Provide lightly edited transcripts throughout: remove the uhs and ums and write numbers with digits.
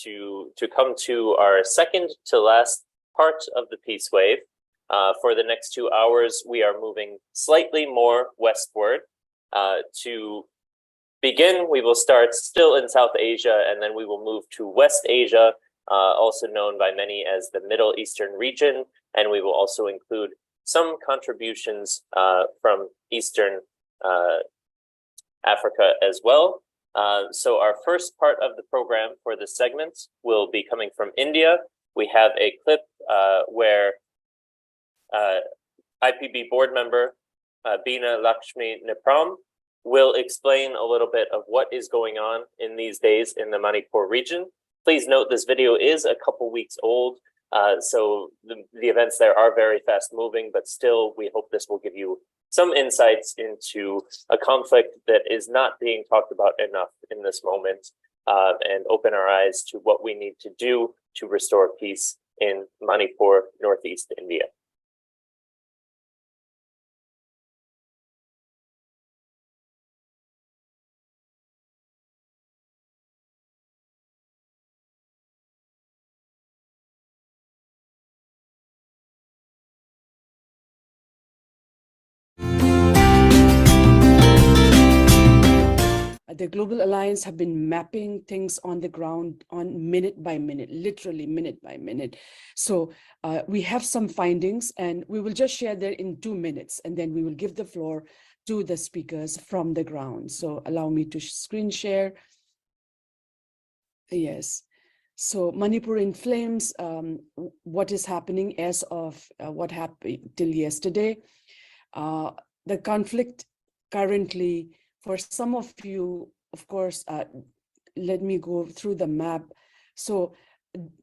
to come to our second to last part of the Peace Wave. For the next 2 hours, we are moving slightly more westward. To begin, we will start still in South Asia, and then we will move to West Asia, also known by many as the Middle Eastern region, and we will also include some contributions from Eastern Africa as well. So our first part of the program for this segment will be coming from India. We have a clip where IPB board member Beena Lakshmi Nipram will explain a little bit of what is going on in these days in the Manipur region. Please note this video is a couple weeks old, so the events there are very fast moving, but still we hope this will give you some insights into a conflict that is not being talked about enough in this moment, and open our eyes to what we need to do to restore peace in Manipur, Northeast India. The Global Alliance have been mapping things on the ground on minute by minute, literally minute by minute. So we have some findings and we will just share that in 2 minutes, and then we will give the floor to the speakers from the ground. So allow me to screen share. Yes. So Manipur in flames, what is happening as of what happened till yesterday. The conflict currently, for some of you, of course, let me go through the map. So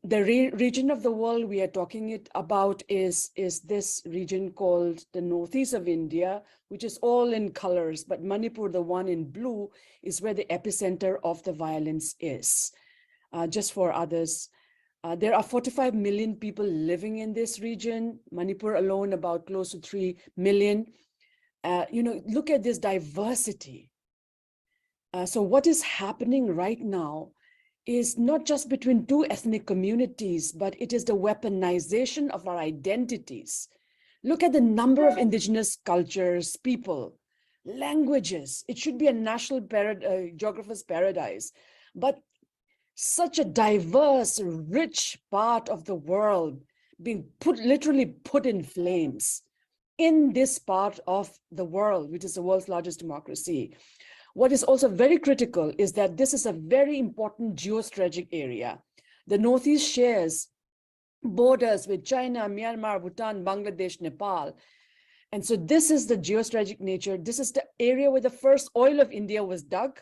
the region of the world we are talking about is this region called the northeast of India, which is all in colors, but Manipur, the one in blue, is where the epicenter of the violence is. Just for others, there are 45 million people living in this region. Manipur alone, about close to 3 million. Look at this diversity. So what is happening right now is not just between two ethnic communities, but it is the weaponization of our identities. Look at the number of indigenous cultures, people, languages. It should be a national geographer's paradise, but such a diverse, rich part of the world being literally put in flames in this part of the world, which is the world's largest democracy. What is also very critical is that this is a very important geostrategic area. The Northeast shares borders with China, Myanmar, Bhutan, Bangladesh, Nepal. And so this is the geostrategic nature. This is the area where the first oil of India was dug.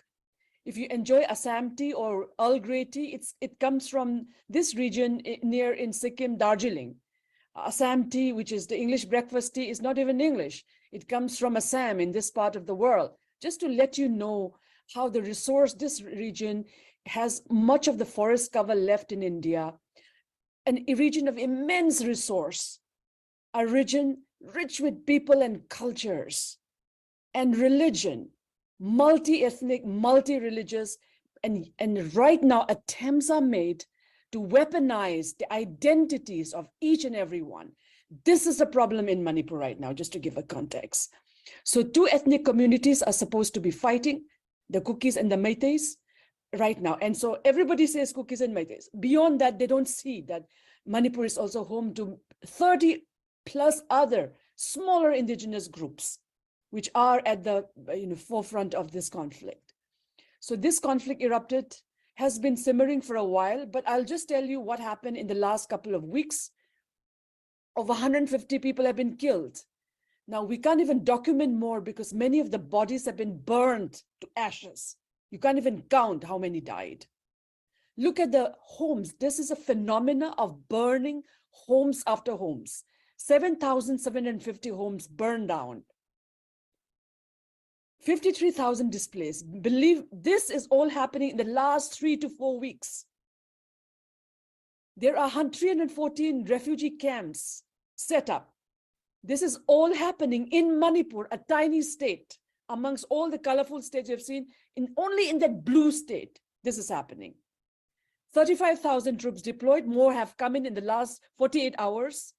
If you enjoy Assam tea or Earl Grey tea, it comes from this region near in Sikkim, Darjeeling. Assam tea, which is the English breakfast tea, is not even English. It comes from Assam in this part of the world. Just to let you know how this region has much of the forest cover left in India, a region of immense resource, a region rich with people and cultures and religion, multi-ethnic, multi-religious, and right now attempts are made to weaponize the identities of each and every one. This is a problem in Manipur right now, just to give a context. So two ethnic communities are supposed to be fighting, the Kukis and the Meiteis right now. And so everybody says Kukis and Meiteis. Beyond that, they don't see that Manipur is also home to 30 plus other smaller indigenous groups, which are at the forefront of this conflict. So this conflict erupted, has been simmering for a while, but I'll just tell you what happened in the last couple of weeks. Over 150 people have been killed. Now, we can't even document more because many of the bodies have been burned to ashes. You can't even count how many died. Look at the homes. This is a phenomena of burning homes after homes. 7,750 homes burned down. 53,000 displaced. Believe this is all happening in the last 3 to 4 weeks. There are 314 refugee camps set up. This is all happening in Manipur, a tiny state amongst all the colorful states you've seen. Only in that blue state, this is happening. 35,000 troops deployed. More have come in the last 48 hours.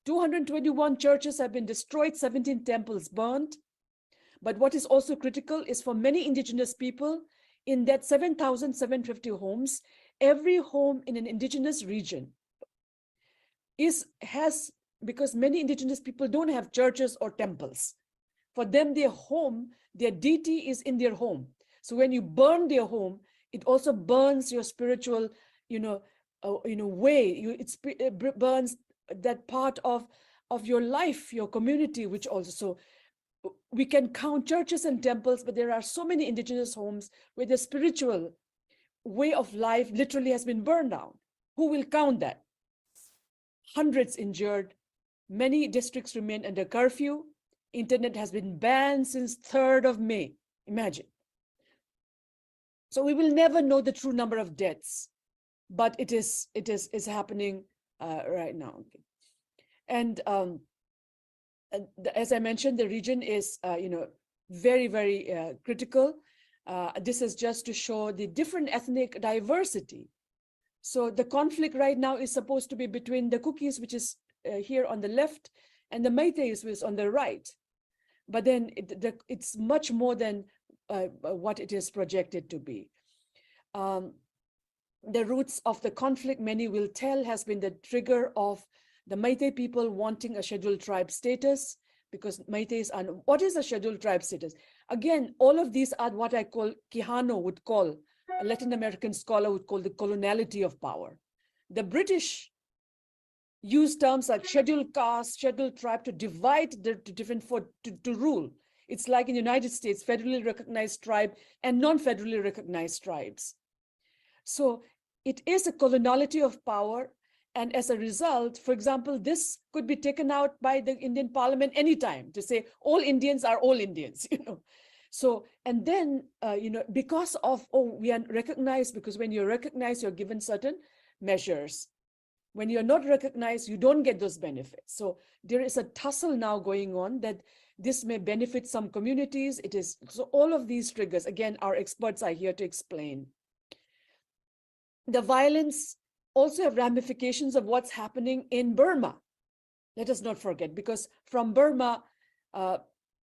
221 churches have been destroyed, 17 temples burned. But what is also critical is for many indigenous people, in that 7,750 homes, every home in an indigenous region has, because many indigenous people don't have churches or temples. For them, their home, their deity is in their home. So when you burn their home, it also burns your spiritual, way. It burns that part of your life, your community, which also, so we can count churches and temples, but there are so many indigenous homes where the spiritual way of life literally has been burned down. Who will count that? Hundreds injured. Many districts remain under curfew. Internet has been banned since 3rd of May. Imagine. So we will never know the true number of deaths, but it is happening right now. Okay. And as I mentioned, the region is very, very critical. This is just to show the different ethnic diversity. So the conflict right now is supposed to be between the Kukis, which is here on the left, and the Meiteis, which is on the right. But then it's much more than what it is projected to be. The roots of the conflict, many will tell, has been the trigger of the Meitei people wanting a scheduled tribe status, because Meiteis are, what is a scheduled tribe status? Again, all of these are what I call, Quijano would call, a Latin American scholar would call the coloniality of power. The British use terms like scheduled caste, scheduled tribe to divide the different, to rule. It's like in the United States, federally recognized tribe and non-federally recognized tribes. So it is a coloniality of power. And as a result, for example, this could be taken out by the Indian Parliament anytime to say all Indians are all Indians, So, and then, because of, we are recognized, because when you're recognized, you're given certain measures. When you're not recognized, you don't get those benefits. So there is a tussle now going on that this may benefit some communities. It is, so all of these triggers, again, our experts are here to explain. The violence also have ramifications of what's happening in Burma. Let us not forget, because from Burma,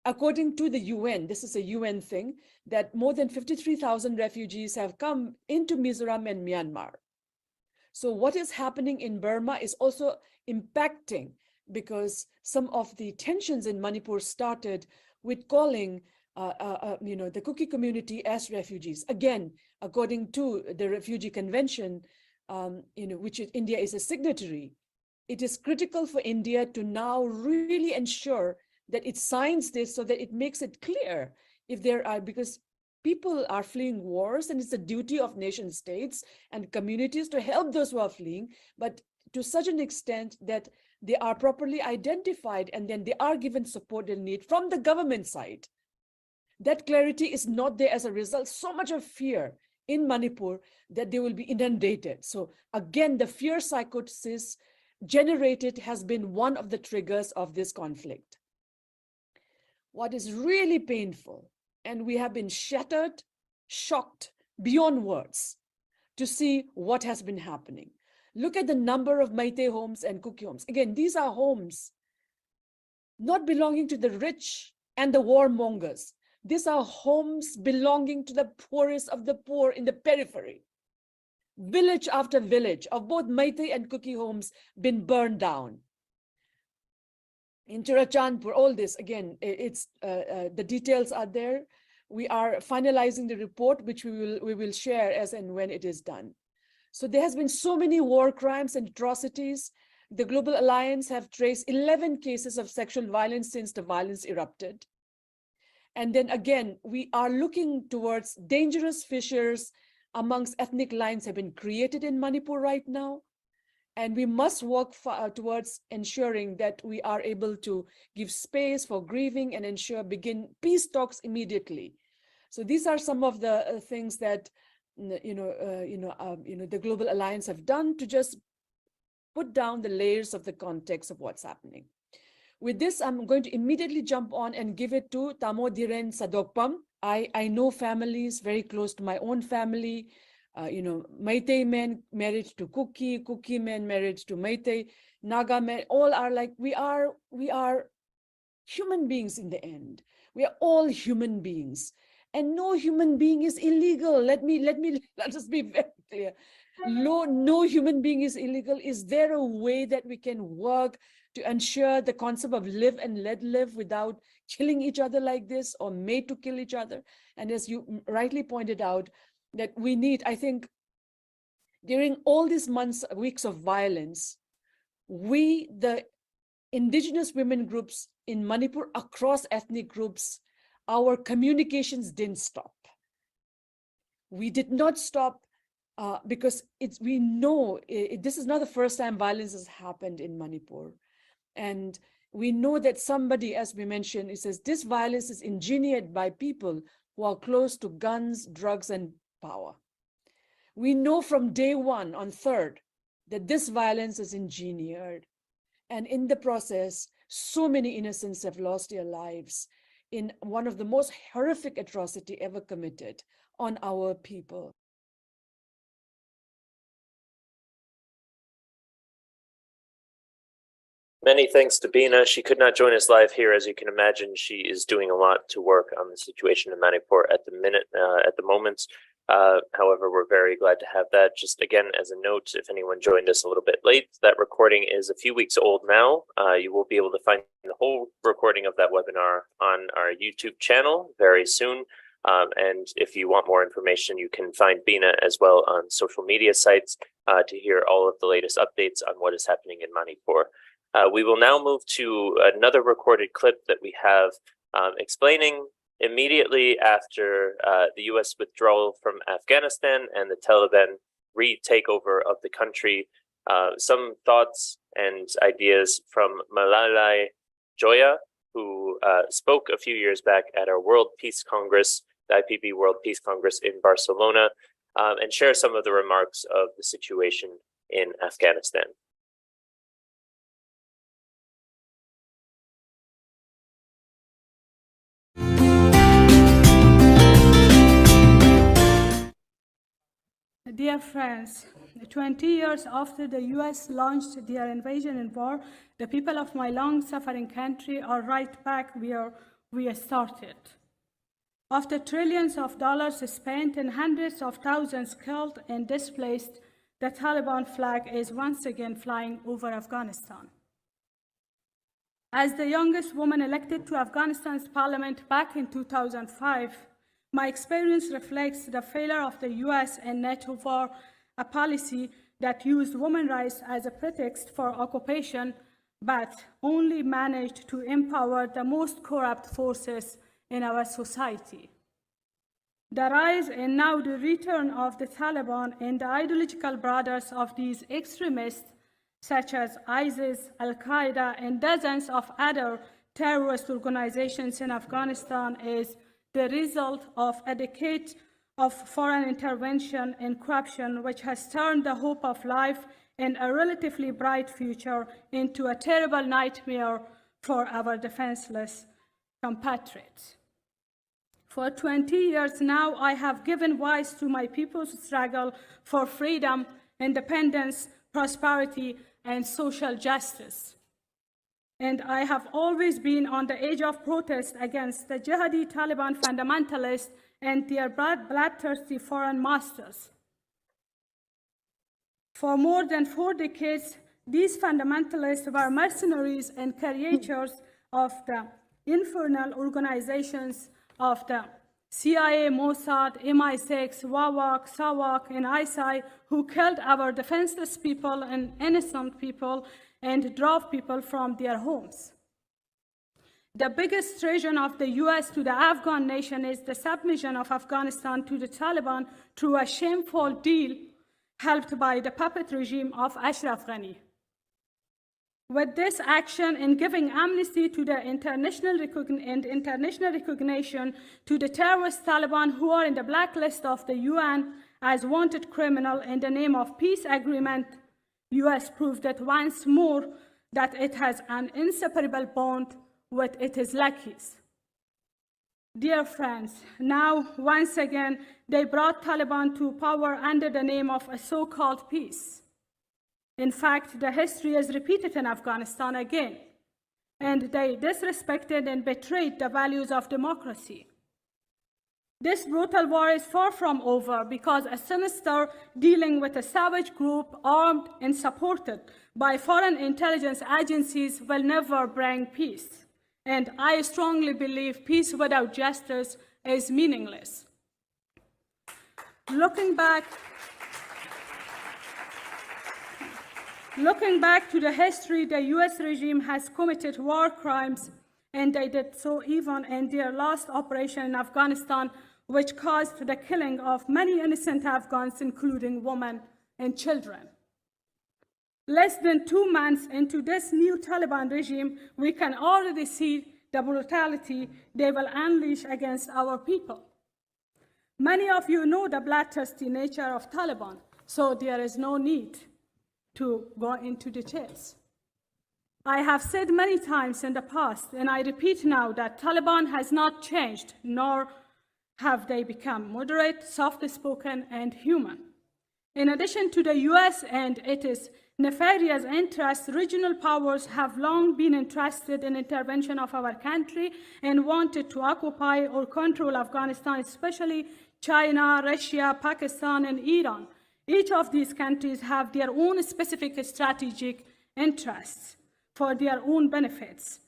according to the UN, this is a UN thing, that more than 53,000 refugees have come into Mizoram and Myanmar. So what is happening in Burma is also impacting, because some of the tensions in Manipur started with calling the Kuki community as refugees. Again, according to the Refugee Convention, which India is a signatory, it is critical for India to now really ensure that it signs this so that it makes it clear if there are, because people are fleeing wars, and it's the duty of nation states and communities to help those who are fleeing, but to such an extent that they are properly identified and then they are given support they need from the government side. That clarity is not there. As a result, so much of fear in Manipur that they will be inundated. So again, the fear psychosis generated has been one of the triggers of this conflict. What is really painful, and we have been shattered, shocked beyond words to see what has been happening. Look at the number of Meitei homes and Kuki homes. Again, these are homes not belonging to the rich and the warmongers. These are homes belonging to the poorest of the poor in the periphery. Village after village of both Meitei and Kuki homes been burned down. In Churachandpur, all this, again, it's the details are there. We are finalizing the report, which we will share as and when it is done. So there has been so many war crimes and atrocities. The Global Alliance have traced 11 cases of sexual violence since the violence erupted. And then again, we are looking towards dangerous fissures amongst ethnic lines have been created in Manipur right now. And we must work towards ensuring that we are able to give space for grieving and begin peace talks immediately. So these are some of the things that the Global Alliance have done to just put down the layers of the context of what's happening. With this, I'm going to immediately jump on and give it to Tamo Dhiren Sadokpam. I know families very close to my own family Meitei men married to Kuki, Kuki men married to Meitei, Naga men, all are like, we are human beings in the end. We are all human beings. And no human being is illegal. Let us be very clear. No human being is illegal. Is there a way that we can work to ensure the concept of live and let live without killing each other like this, or made to kill each other? And as you rightly pointed out, that we need, I think, during all these months, weeks of violence, the indigenous women groups in Manipur, across ethnic groups, our communications didn't stop. We did not stop because we know this is not the first time violence has happened in Manipur. And we know that somebody, as we mentioned, it says this violence is engineered by people who are close to guns, drugs, and power. We know from day one, on 3rd, that this violence is engineered. And in the process, so many innocents have lost their lives in one of the most horrific atrocity ever committed on our people. Many thanks to Bina. She could not join us live here. As you can imagine, she is doing a lot to work on the situation in Manipur at the moment. However, we're very glad to have that. Just again, as a note, if anyone joined us a little bit late, that recording is a few weeks old now. You will be able to find the whole recording of that webinar on our YouTube channel very soon. And if you want more information, you can find Bina as well on social media sites to hear all of the latest updates on what is happening in Manipur. We will now move to another recorded clip that we have explaining immediately after the U.S. withdrawal from Afghanistan and the Taliban re-takeover of the country, some thoughts and ideas from Malalai Joya, who spoke a few years back at our World Peace Congress, the IPB World Peace Congress in Barcelona, and share some of the remarks of the situation in Afghanistan. Dear friends, 20 years after the US launched their invasion and war, the people of my long-suffering country are right back where we started. After trillions of dollars spent and hundreds of thousands killed and displaced, the Taliban flag is once again flying over Afghanistan. As the youngest woman elected to Afghanistan's parliament back in 2005, my experience reflects the failure of the US and NATO for a policy that used women's rights as a pretext for occupation, but only managed to empower the most corrupt forces in our society. The rise and now the return of the Taliban and the ideological brothers of these extremists, such as ISIS, Al-Qaeda, and dozens of other terrorist organizations in Afghanistan, is the result of a decade of foreign intervention and corruption, which has turned the hope of life and a relatively bright future into a terrible nightmare for our defenseless compatriots. For 20 years now, I have given voice to my people's struggle for freedom, independence, prosperity, and social justice. And I have always been on the edge of protest against the jihadi Taliban fundamentalists and their bloodthirsty foreign masters. For more than 4 decades, these fundamentalists were mercenaries and caricatures of the infernal organizations of the CIA, Mossad, MI6, WAWAC, SAWAC, and ISI, who killed our defenseless people and innocent people and drove people from their homes. The biggest treason of the US to the Afghan nation is the submission of Afghanistan to the Taliban through a shameful deal helped by the puppet regime of Ashraf Ghani. With this action and giving amnesty to the international recognition to the terrorist Taliban who are in the blacklist of the UN as wanted criminal in the name of peace agreement, US proved that once more that it has an inseparable bond with its lackeys. Dear friends, now once again, they brought Taliban to power under the name of a so-called peace. In fact, the history is repeated in Afghanistan again, and they disrespected and betrayed the values of democracy. This brutal war is far from over because a sinister dealing with a savage group armed and supported by foreign intelligence agencies will never bring peace. And I strongly believe peace without justice is meaningless. Looking back to the history, the US regime has committed war crimes, and they did so even in their last operation in Afghanistan, which caused the killing of many innocent Afghans, including women and children. Less than 2 months into this new Taliban regime, we can already see the brutality they will unleash against our people. Many of you know the bloodthirsty nature of Taliban, so there is no need to go into details. I have said many times in the past, and I repeat now, that Taliban has not changed, nor have they become moderate, soft-spoken, and human. In addition to the US and its nefarious interests, regional powers have long been interested in intervention of our country and wanted to occupy or control Afghanistan, especially China, Russia, Pakistan, and Iran. Each of these countries have their own specific strategic interests for their own benefits.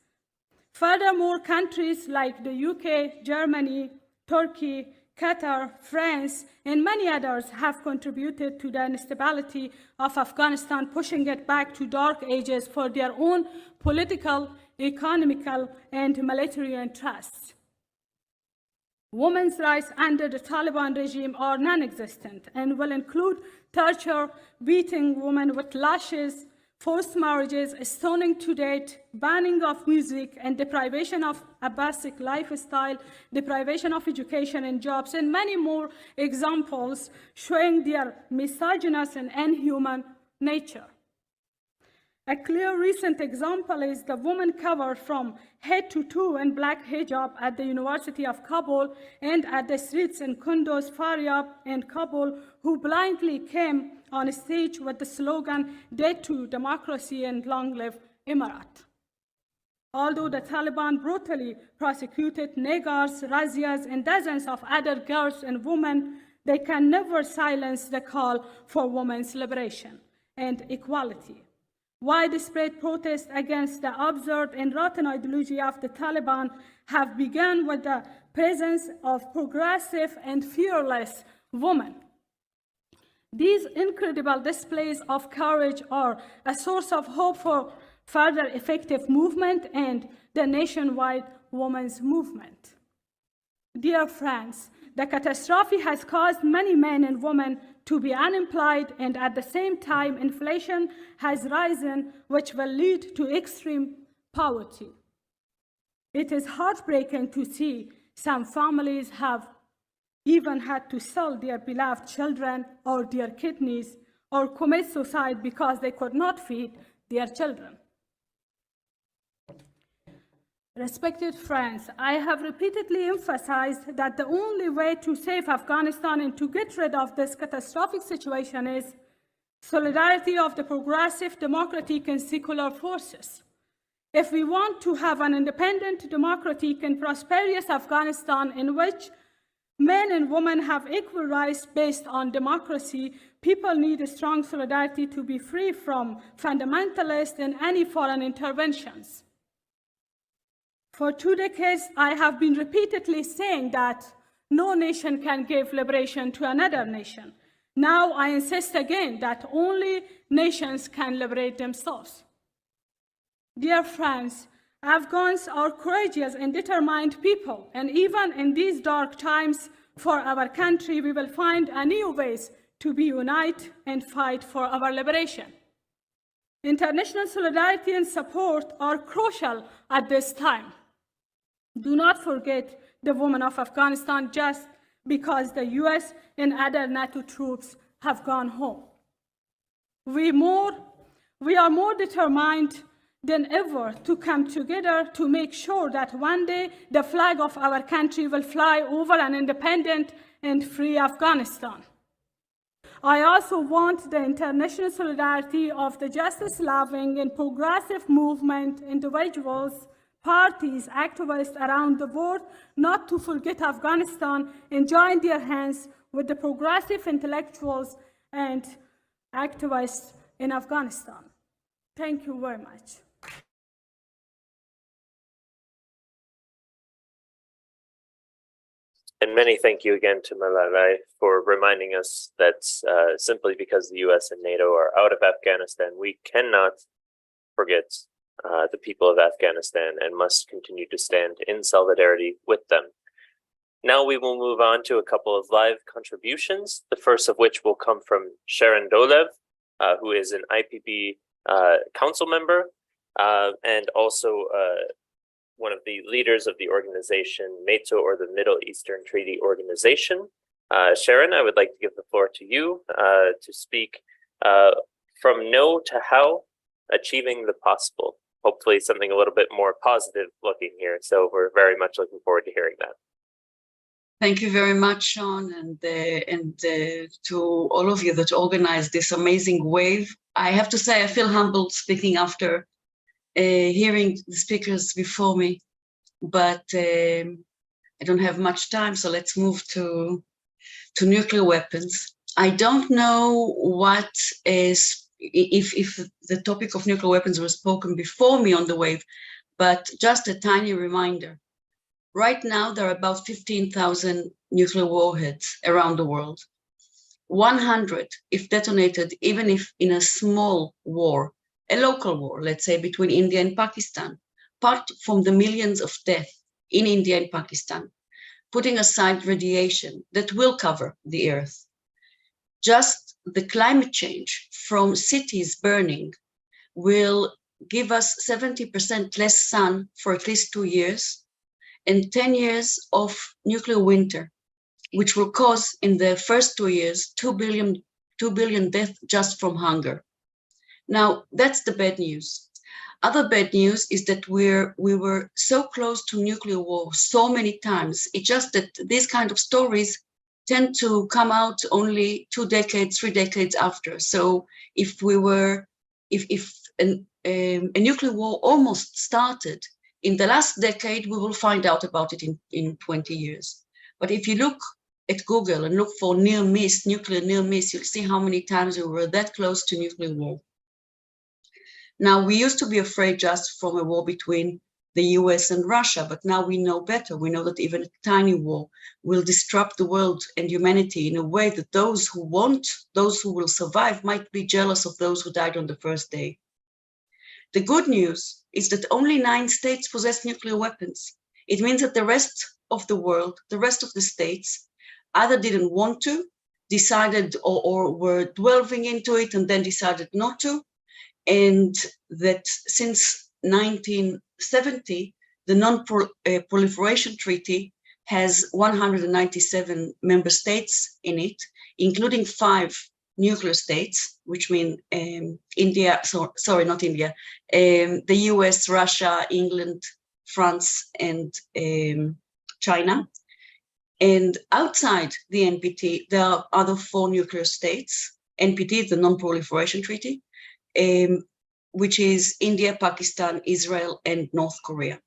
Furthermore, countries like the UK, Germany, Turkey, Qatar, France, and many others have contributed to the instability of Afghanistan, pushing it back to dark ages for their own political, economical, and military interests. Women's rights under the Taliban regime are non-existent and will include torture, beating women with lashes, forced marriages, stoning to death, banning of music, and deprivation of a basic lifestyle, deprivation of education and jobs, and many more examples showing their misogynist and inhuman nature. A clear recent example is the woman covered from head to toe in black hijab at the University of Kabul and at the streets in Kunduz, Faryab, and Kabul, who blindly came on stage with the slogan, "Death to democracy and long live Emirat." Although the Taliban brutally prosecuted Negars, Razias, and dozens of other girls and women, they can never silence the call for women's liberation and equality. Widespread protests against the absurd and rotten ideology of the Taliban have begun with the presence of progressive and fearless women. These incredible displays of courage are a source of hope for further effective movement and the nationwide women's movement. Dear friends, the catastrophe has caused many men and women to be unemployed, and at the same time, inflation has risen, which will lead to extreme poverty. It is heartbreaking to see some families have even had to sell their beloved children or their kidneys or commit suicide because they could not feed their children. Respected friends, I have repeatedly emphasized that the only way to save Afghanistan and to get rid of this catastrophic situation is solidarity of the progressive, democratic, and secular forces. If we want to have an independent, democratic, and prosperous Afghanistan in which men and women have equal rights based on democracy, people need a strong solidarity to be free from fundamentalists and any foreign interventions. For 2 decades, I have been repeatedly saying that no nation can give liberation to another nation. Now I insist again that only nations can liberate themselves. Dear friends, Afghans are courageous and determined people, and even in these dark times for our country, we will find a new ways to be united and fight for our liberation. International solidarity and support are crucial at this time. Do not forget the women of Afghanistan just because the US and other NATO troops have gone home. We are more determined than ever to come together to make sure that one day the flag of our country will fly over an independent and free Afghanistan. I also want the international solidarity of the justice-loving and progressive movement, individuals, parties, activists around the world, not to forget Afghanistan and join their hands with the progressive intellectuals and activists in Afghanistan. Thank you very much. And many thank you again to Malala for reminding us that simply because the US and NATO are out of Afghanistan, we cannot forget the people of Afghanistan and must continue to stand in solidarity with them. Now we will move on to a couple of live contributions, the first of which will come from Sharon Dolev, who is an IPB council member and also one of the leaders of the organization METO, or the Middle Eastern Treaty Organization. Sharon, I would like to give the floor to you to speak from no to how, achieving the possible. Hopefully something a little bit more positive looking here. So we're very much looking forward to hearing that. Thank you very much, Sean, and to all of you that organized this amazing wave. I have to say I feel humbled speaking after hearing the speakers before me, but I don't have much time, so let's move to nuclear weapons. I don't know what is, if the topic of nuclear weapons was spoken before me on the wave, but just a tiny reminder. Right now, there are about 15,000 nuclear warheads around the world. 100, if detonated, even if in a small war, a local war, let's say between India and Pakistan, apart from the millions of deaths in India and Pakistan, putting aside radiation that will cover the earth. Just the climate change from cities burning will give us 70% less sun for at least 2 years and 10 years of nuclear winter, which will cause in the first 2 years 2 billion deaths just from hunger. Now, that's the bad news. Other bad news is that we were so close to nuclear war so many times. It's just that these kind of stories tend to come out only 2 decades, 3 decades after. So if a nuclear war almost started in the last decade, we will find out about it in 20 years. But if you look at Google and look for near miss, nuclear near miss, you'll see how many times we were that close to nuclear war. Now, we used to be afraid just from a war between the US and Russia, but now we know better. We know that even a tiny war will disrupt the world and humanity in a way that those who will survive, might be jealous of those who died on the first day. The good news is that only 9 states possess nuclear weapons. It means that the rest of the world, the rest of the states, either didn't want to, decided or were delving into it and then decided not to, and that since 1970, the Non-Proliferation Treaty has 197 member states in it, including 5 nuclear states, which mean India, sorry, not India, the US, Russia, England, France, and China. And outside the NPT, there are other 4 nuclear states. NPT, the Non-Proliferation Treaty, which is India, Pakistan, Israel, and North Korea.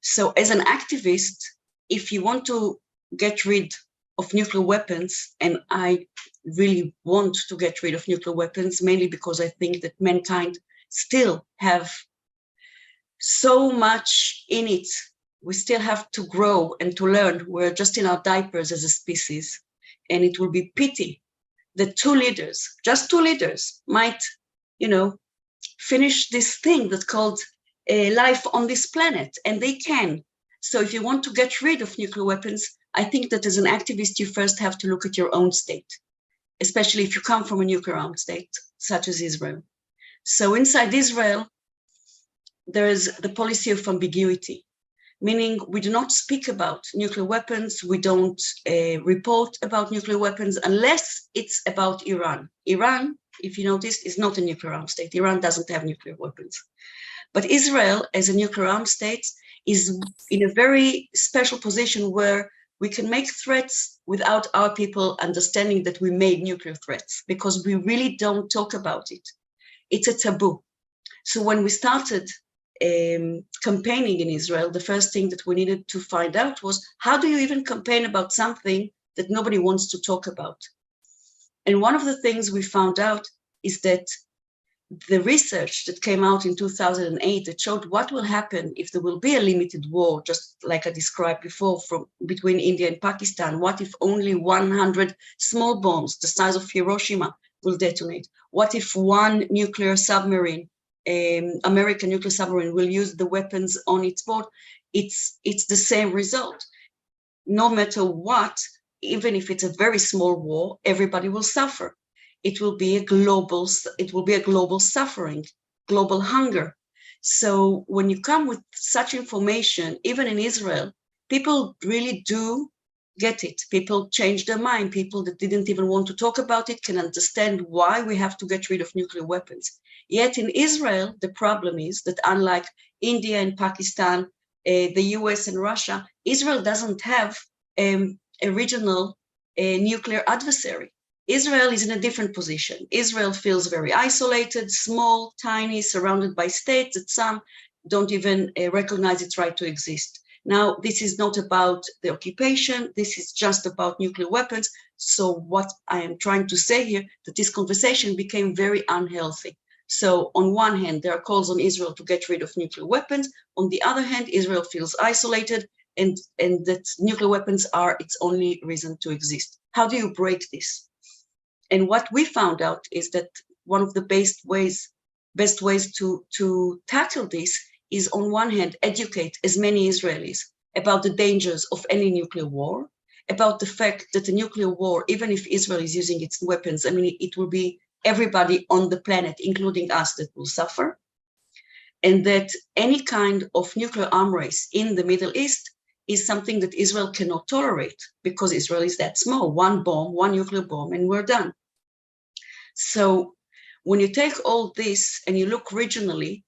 So as an activist, if you want to get rid of nuclear weapons, and I really want to get rid of nuclear weapons, mainly because I think that mankind still have so much in it. We still have to grow and to learn. We're just in our diapers as a species. And it will be pity that 2 leaders, just 2 leaders, might, finish this thing that's called life on this planet, and they can. So if you want to get rid of nuclear weapons, I think that as an activist, you first have to look at your own state, especially if you come from a nuclear-armed state, such as Israel. So inside Israel, there is the policy of ambiguity, meaning we do not speak about nuclear weapons, we don't report about nuclear weapons unless it's about Iran. Iran if you noticed, is not a nuclear armed state. Iran doesn't have nuclear weapons. But Israel, as a nuclear armed state, is in a very special position where we can make threats without our people understanding that we made nuclear threats, because we really don't talk about it. It's a taboo. So when we started campaigning in Israel, the first thing that we needed to find out was, how do you even campaign about something that nobody wants to talk about? And one of the things we found out is that the research that came out in 2008 that showed what will happen if there will be a limited war, just like I described before, between India and Pakistan. What if only 100 small bombs the size of Hiroshima will detonate? What if one nuclear submarine, American nuclear submarine, will use the weapons on its board? It's the same result. No matter what, even if it's a very small war, everybody will suffer. It will be a global suffering, global hunger. So when you come with such information, even in Israel, people really do get it. People change their mind. People that didn't even want to talk about it can understand why we have to get rid of nuclear weapons. Yet in Israel, the problem is that unlike India and Pakistan, the US and Russia, Israel doesn't have a regional nuclear adversary. Israel is in a different position. Israel feels very isolated, small, tiny, surrounded by states that some don't even recognize its right to exist. Now, this is not about the occupation. This is just about nuclear weapons. So what I am trying to say here, that this conversation became very unhealthy. So on one hand, there are calls on Israel to get rid of nuclear weapons. On the other hand, Israel feels isolated and that nuclear weapons are its only reason to exist. How do you break this? And what we found out is that one of the best ways to tackle this is, on one hand, educate as many Israelis about the dangers of any nuclear war, about the fact that a nuclear war, even if Israel is using its weapons, I mean, it will be everybody on the planet, including us, that will suffer, and that any kind of nuclear arm race in the Middle East is something that Israel cannot tolerate, because Israel is that small. One bomb, one nuclear bomb, and we're done. So when you take all this and you look regionally,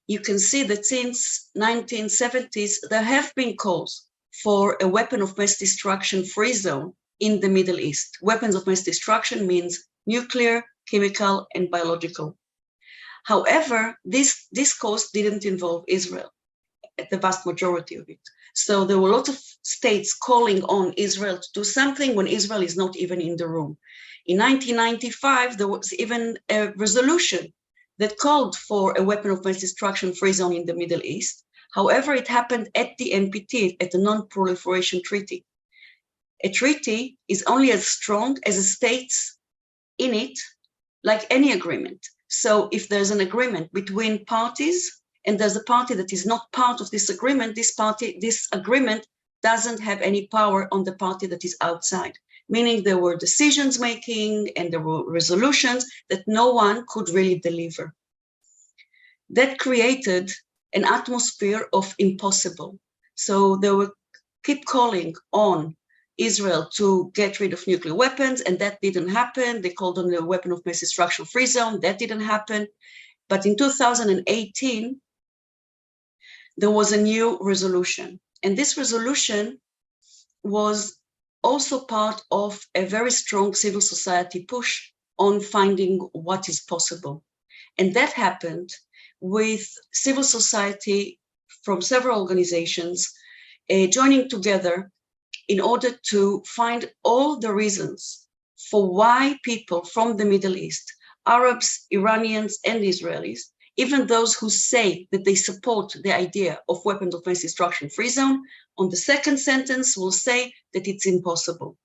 you can see that since 1970s, there have been calls for a weapon of mass destruction free zone in the Middle East. Weapons of mass destruction means nuclear, chemical, and biological. However, this cause didn't involve Israel, the vast majority of it. So there were lots of states calling on Israel to do something when Israel is not even in the room. In 1995, there was even a resolution that called for a weapon of mass destruction free zone in the Middle East. However, it happened at the NPT, at the Non-Proliferation Treaty. A treaty is only as strong as the states in it, like any agreement. So if there's an agreement between parties, and there's a party that is not part of this agreement, this agreement doesn't have any power on the party that is outside. Meaning there were decisions making and there were resolutions that no one could really deliver. That created an atmosphere of impossible. So they will keep calling on Israel to get rid of nuclear weapons, and that didn't happen. They called on the weapon of mass destruction free zone, that didn't happen. But in 2018, there was a new resolution. And this resolution was also part of a very strong civil society push on finding what is possible. And that happened with civil society from several organizations joining together in order to find all the reasons for why people from the Middle East, Arabs, Iranians, and Israelis, even those who say that they support the idea of weapons of mass destruction free zone, on the second sentence will say that it's impossible.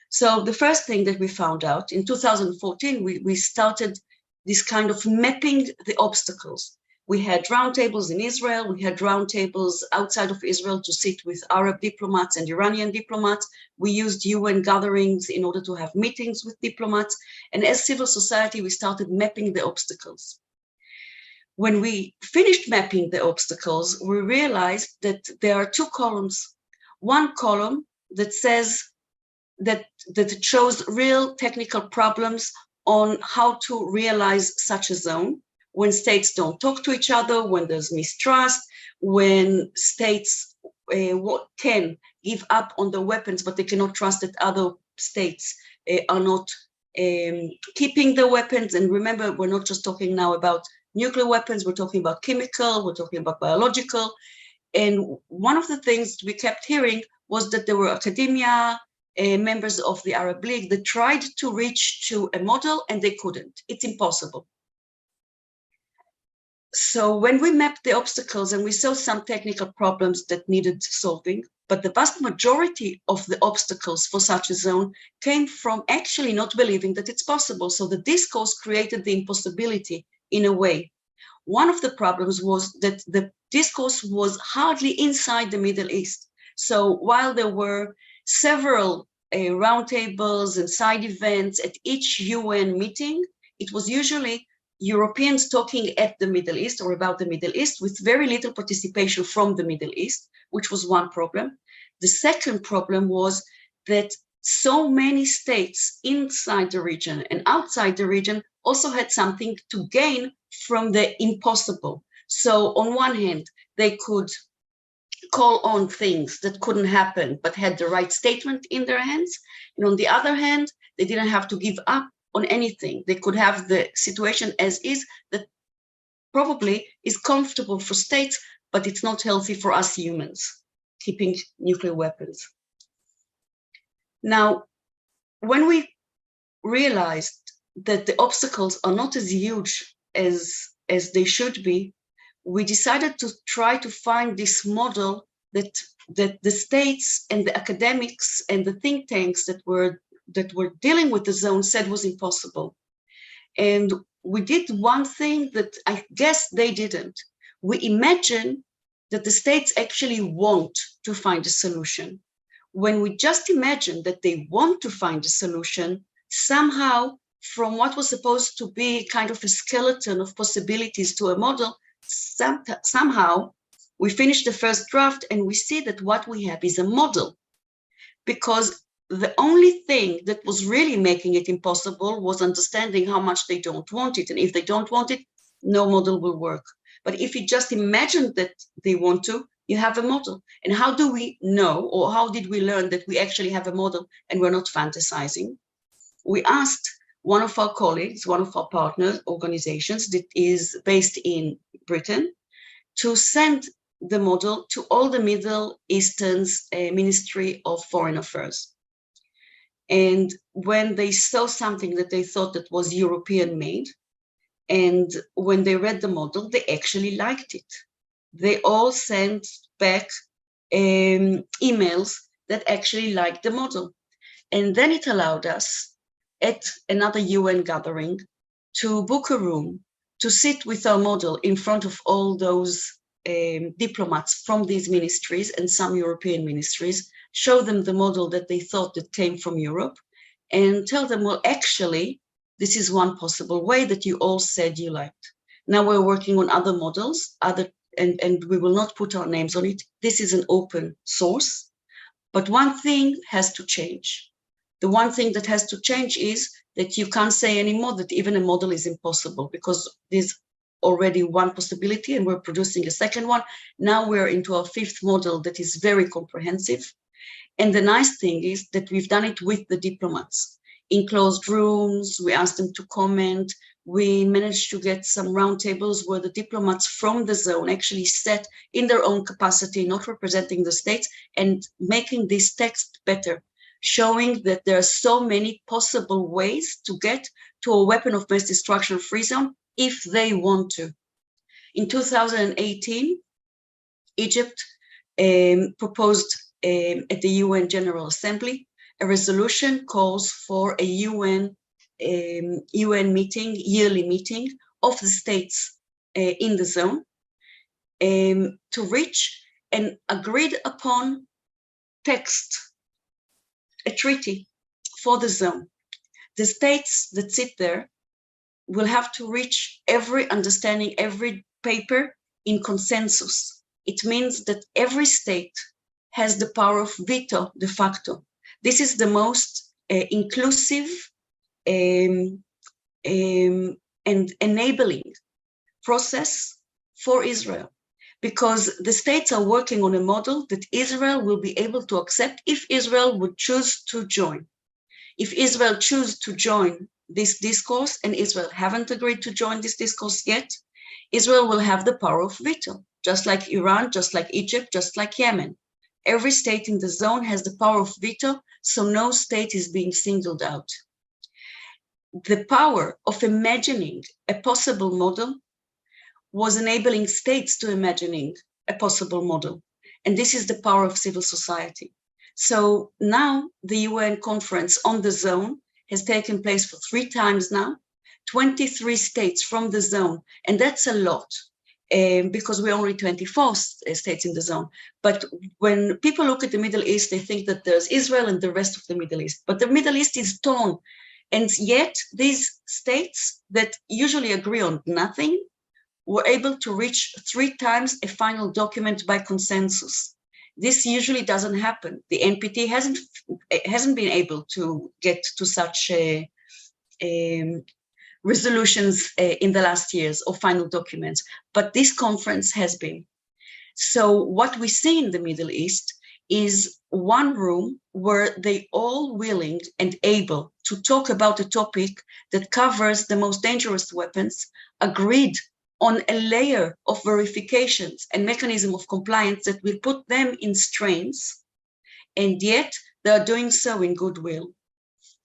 So the first thing that we found out in 2014, we started this kind of mapping the obstacles. We had roundtables in Israel, we had roundtables outside of Israel to sit with Arab diplomats and Iranian diplomats. We used UN gatherings in order to have meetings with diplomats. And as civil society, we started mapping the obstacles. When we finished mapping the obstacles, we realized that there are two columns. One column that says that it shows real technical problems on how to realize such a zone when states don't talk to each other, when there's mistrust, when states can give up on their weapons, but they cannot trust that other states are not keeping their weapons. And remember, we're not just talking now about nuclear weapons, we're talking about chemical, we're talking about biological. And one of the things we kept hearing was that there were academia, members of the Arab League that tried to reach to a model and they couldn't. It's impossible. So when we mapped the obstacles and we saw some technical problems that needed solving, but the vast majority of the obstacles for such a zone came from actually not believing that it's possible. So the discourse created the impossibility in a way. One of the problems was that the discourse was hardly inside the Middle East. So while there were several roundtables and side events at each UN meeting, it was usually Europeans talking at the Middle East or about the Middle East with very little participation from the Middle East, which was one problem. The second problem was that so many states inside the region and outside the region also had something to gain from the impossible. So on one hand, they could call on things that couldn't happen, but had the right statement in their hands. And on the other hand, they didn't have to give up on anything. They could have the situation as is that probably is comfortable for states, but it's not healthy for us humans, keeping nuclear weapons. Now, when we realized that the obstacles are not as huge as they should be, we decided to try to find this model that the states and the academics and the think tanks that were dealing with the zone said was impossible. And we did one thing that I guess they didn't. We imagined that the states actually want to find a solution. When we just imagine that they want to find a solution, somehow from what was supposed to be kind of a skeleton of possibilities to a model, somehow we finish the first draft and we see that what we have is a model. Because the only thing that was really making it impossible was understanding how much they don't want it. And if they don't want it, no model will work. But if you just imagine that they want to, you have a model. And how do we know, or how did we learn that we actually have a model and we're not fantasizing? We asked one of our colleagues, one of our partner organizations that is based in Britain, to send the model to all the Middle Eastern's Ministry of Foreign Affairs. And when they saw something that they thought that was European made, and when they read the model, they actually liked it. They all sent back emails that actually liked the model. And then it allowed us at another UN gathering to book a room, to sit with our model in front of all those diplomats from these ministries and some European ministries, show them the model that they thought that came from Europe, and tell them, well, actually, this is one possible way that you all said you liked. Now we're working on other models, and we will not put our names on it. This is an open source, but one thing has to change. The one thing that has to change is that you can't say anymore that even a model is impossible, because there's already one possibility and we're producing a second one. Now we're into our fifth model that is very comprehensive. And the nice thing is that we've done it with the diplomats in closed rooms. We asked them to comment. We managed to get some roundtables where the diplomats from the zone actually sat in their own capacity, not representing the states, and making this text better, showing that there are so many possible ways to get to a weapon of mass destruction free zone if they want to. In 2018, Egypt proposed at the UN General Assembly, a resolution calls for a UN meeting, yearly meeting of the states in the zone to reach an agreed upon text, a treaty for the zone. The states that sit there will have to reach every understanding, every paper in consensus. It means that every state has the power of veto de facto. This is the most inclusive and enabling process for Israel, because the states are working on a model that Israel will be able to accept if Israel would choose to join. If Israel choose to join this discourse, and Israel haven't agreed to join this discourse yet, Israel will have the power of veto, just like Iran, just like Egypt, just like Yemen. Every state in the zone has the power of veto, so no state is being singled out. The power of imagining a possible model was enabling states to imagining a possible model. And this is the power of civil society. So now the UN conference on the zone has taken place for 3 times now, 23 states from the zone, and that's a lot. Because we're only 24 states in the zone. But when people look at the Middle East, they think that there's Israel and the rest of the Middle East. But the Middle East is torn. And yet these states that usually agree on nothing were able to reach 3 times a final document by consensus. This usually doesn't happen. The NPT hasn't been able to get to such resolutions in the last years or final documents, but this conference has been. So what we see in the Middle East is one room where they all willing and able to talk about a topic that covers the most dangerous weapons, agreed on a layer of verifications and mechanism of compliance that will put them in strains, and yet they are doing so in goodwill.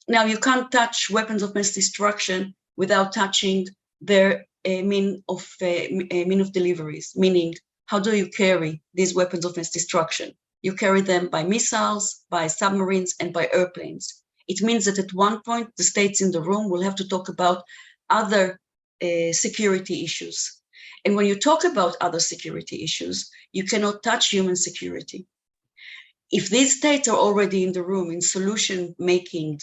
Now, you can't touch weapons of mass destruction without touching their mean of deliveries, meaning how do you carry these weapons of mass destruction? You carry them by missiles, by submarines, and by airplanes. It means that at one point, the states in the room will have to talk about other security issues. And when you talk about other security issues, you cannot touch human security. If these states are already in the room in solution-making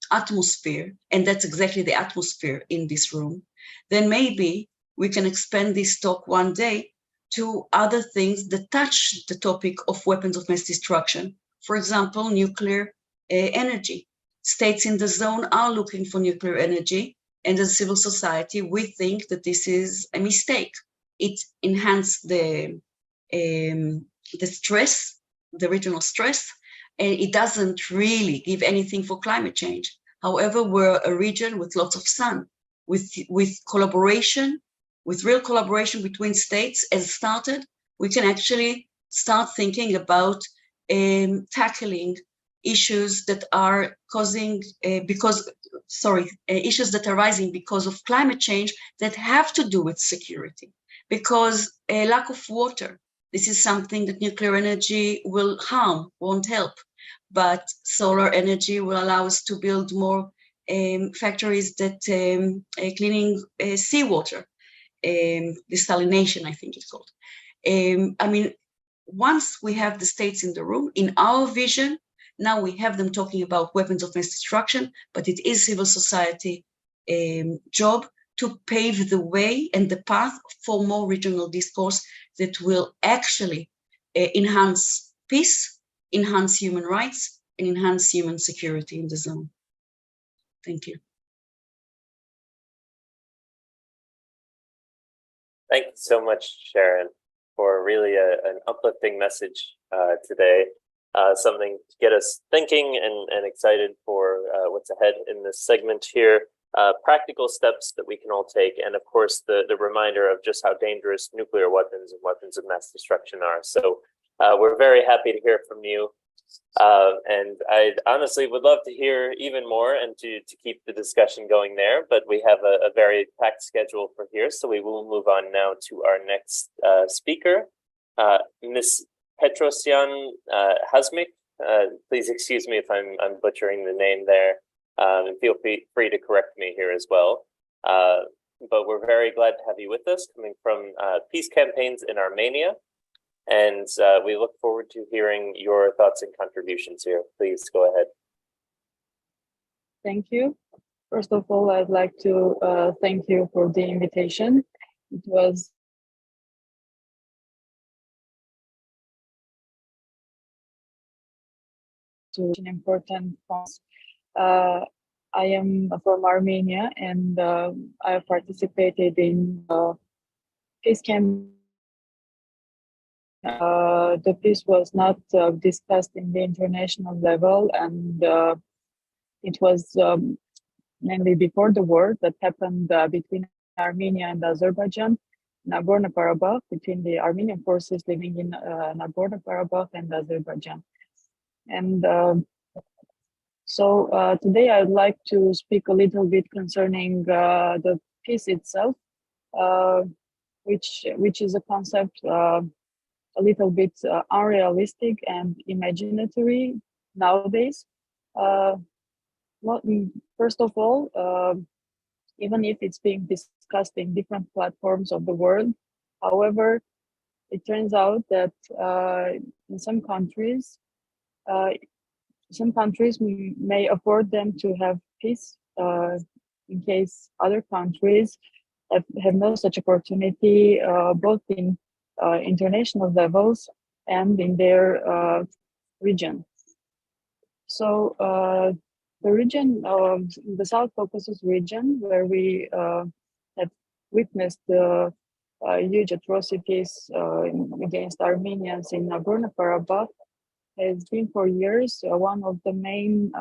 atmosphere, and that's exactly the atmosphere in this room, then maybe we can expand this talk one day to other things that touch the topic of weapons of mass destruction. For example, nuclear energy. States in the zone are looking for nuclear energy, and as civil society, we think that this is a mistake. It enhances the stress, the regional stress, and it doesn't really give anything for climate change. However, we're a region with lots of sun, with collaboration, with real collaboration between states as started, we can actually start thinking about tackling issues that are causing, issues that are rising because of climate change that have to do with security, because a lack of water, this is something that nuclear energy will harm, won't help, but solar energy will allow us to build more factories that cleaning seawater, desalination, I think it's called. I mean, once we have the states in the room, in our vision, now we have them talking about weapons of mass destruction, but it is civil society job to pave the way and the path for more regional discourse that will actually enhance peace, enhance human rights, and enhance human security in the zone. Thank you. Thank you so much, Sharon, for really an uplifting message today. Something to get us thinking and excited for what's ahead in this segment here. Practical steps that we can all take, and of course the reminder of just how dangerous nuclear weapons and weapons of mass destruction are. So we're very happy to hear from you, and I honestly would love to hear even more and to keep the discussion going there, but we have a very packed schedule for here, so we will move on now to our next speaker, Ms. Petrosyan Hazmik. Please excuse me if I'm butchering the name there. And feel free to correct me here as well. But we're very glad to have you with us, coming from peace campaigns in Armenia. And we look forward to hearing your thoughts and contributions here. Please go ahead. Thank you. First of all, I'd like to thank you for the invitation. It was an important point. I am from Armenia, and I participated in peace campaign. The peace was not discussed in the international level, and it was mainly before the war that happened between Armenia and Azerbaijan, Nagorno-Karabakh, between the Armenian forces living in Nagorno-Karabakh and Azerbaijan. And so today I'd like to speak a little bit concerning the peace itself, which is a concept a little bit unrealistic and imaginatory nowadays. First of all, even if it's being discussed in different platforms of the world, however, it turns out that in some countries may afford them to have peace, in case other countries have no such opportunity, both in international levels and in their region. So the region, the South Caucasus region, where we have witnessed the huge atrocities against Armenians in Nagorno-Karabakh, has been for years one of the main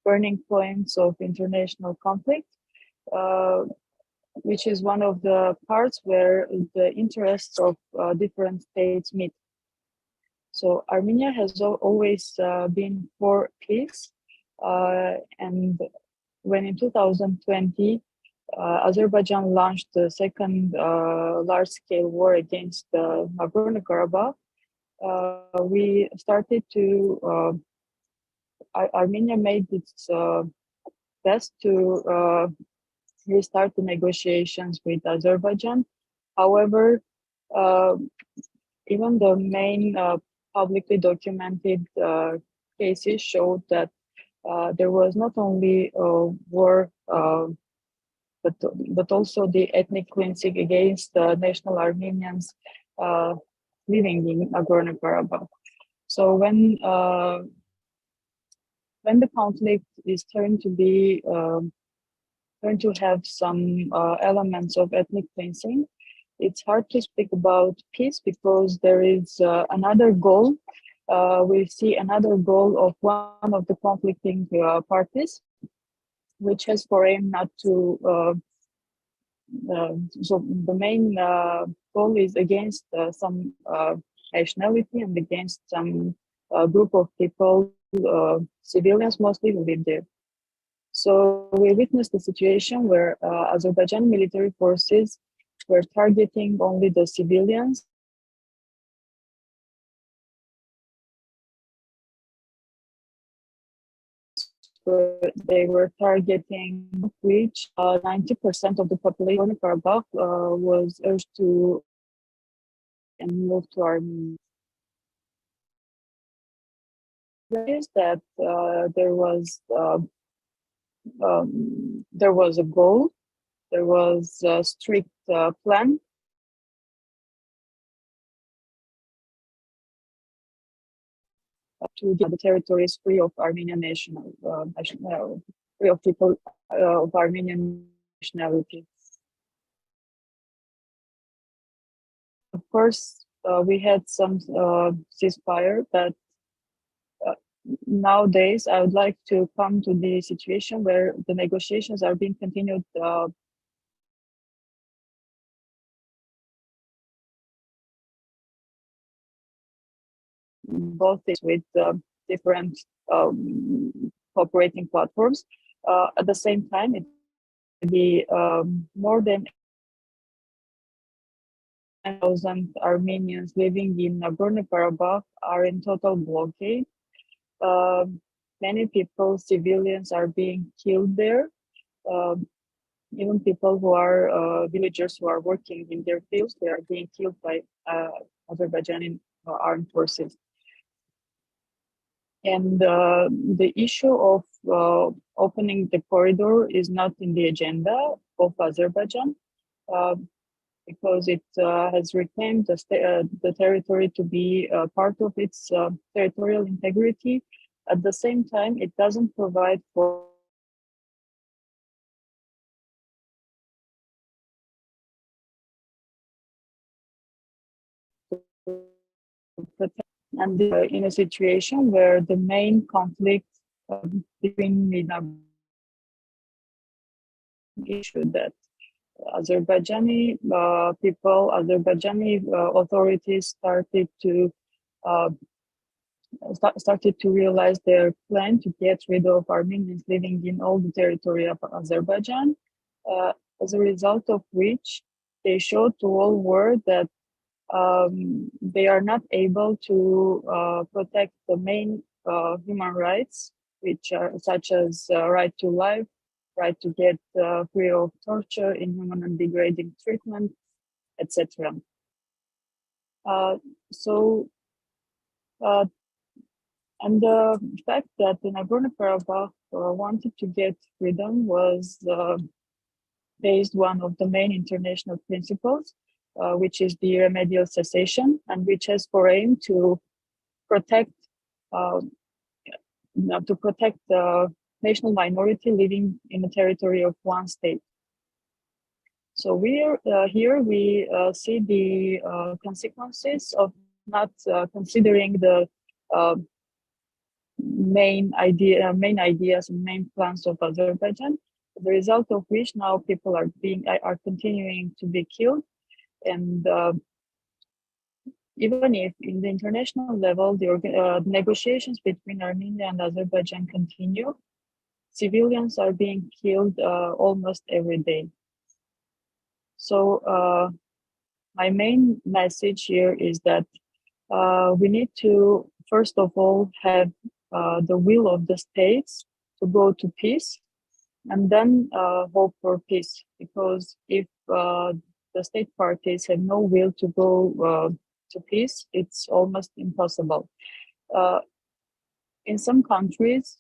burning points of international conflict, which is one of the parts where the interests of different states meet. So Armenia has always been for peace, and when in 2020 Azerbaijan launched the second large-scale war against Nagorno-Karabakh, we started to Armenia made its best to restart the negotiations with Azerbaijan. However, even the main publicly documented cases showed that there was not only a war, but also the ethnic cleansing against national Armenians living in Nagorno-Karabakh. So when the conflict is turned to have some elements of ethnic cleansing, it's hard to speak about peace because there is another goal. We see another goal of one of the conflicting parties, which has for aim not to. So the main goal is against some nationality and against some group of people, civilians mostly, who live there. So we witnessed a situation where Azerbaijan military forces were targeting only the civilians. They were targeting which 90% of the population of Karabakh was urged to and move to Armenia. Is that there was a goal, there was a strict plan to get the territories free of Armenian free of people of Armenian nationality. Of course, we had some ceasefire, but nowadays I would like to come to the situation where the negotiations are being continued both with different cooperating platforms. At the same time, it will be more than 1,000 Armenians living in Nagorno-Karabakh are in total blockade. Many people, civilians, are being killed there. Even people who are villagers who are working in their fields, they are being killed by Azerbaijani armed forces. And the issue of opening the corridor is not in the agenda of Azerbaijan because it has reclaimed the territory to be part of its territorial integrity. At the same time, it doesn't provide for protect, and in a situation where the main conflict between issue that Azerbaijani people, Azerbaijani authorities started to realize their plan to get rid of Armenians living in all the territory of Azerbaijan, as a result of which they showed to all world that they are not able to protect the main human rights, which are such as right to life, right to get free of torture, inhuman and degrading treatment, etc. And the fact that the Nagorno-Karabakh wanted to get freedom was based one of the main international principles, which is the remedial cessation, and which has for aim to protect the national minority living in the territory of one state. So here we see the consequences of not considering the main ideas and main plans of Azerbaijan, the result of which now people are continuing to be killed. And even if in the international level, the negotiations between Armenia and Azerbaijan continue, civilians are being killed almost every day. So my main message here is that we need to, first of all, have the will of the states to go to peace, and then hope for peace. Because if the state parties have no will to go to peace, it's almost impossible. In some countries,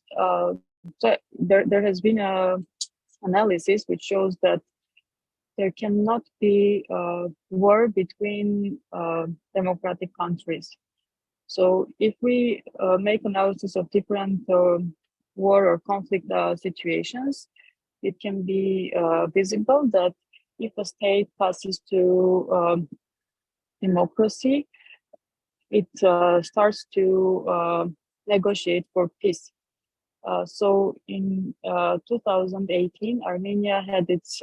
there has been an analysis which shows that there cannot be war between democratic countries. So if we make analysis of different war or conflict situations, it can be visible that if a state passes to democracy, it starts to negotiate for peace. So in 2018, Armenia had its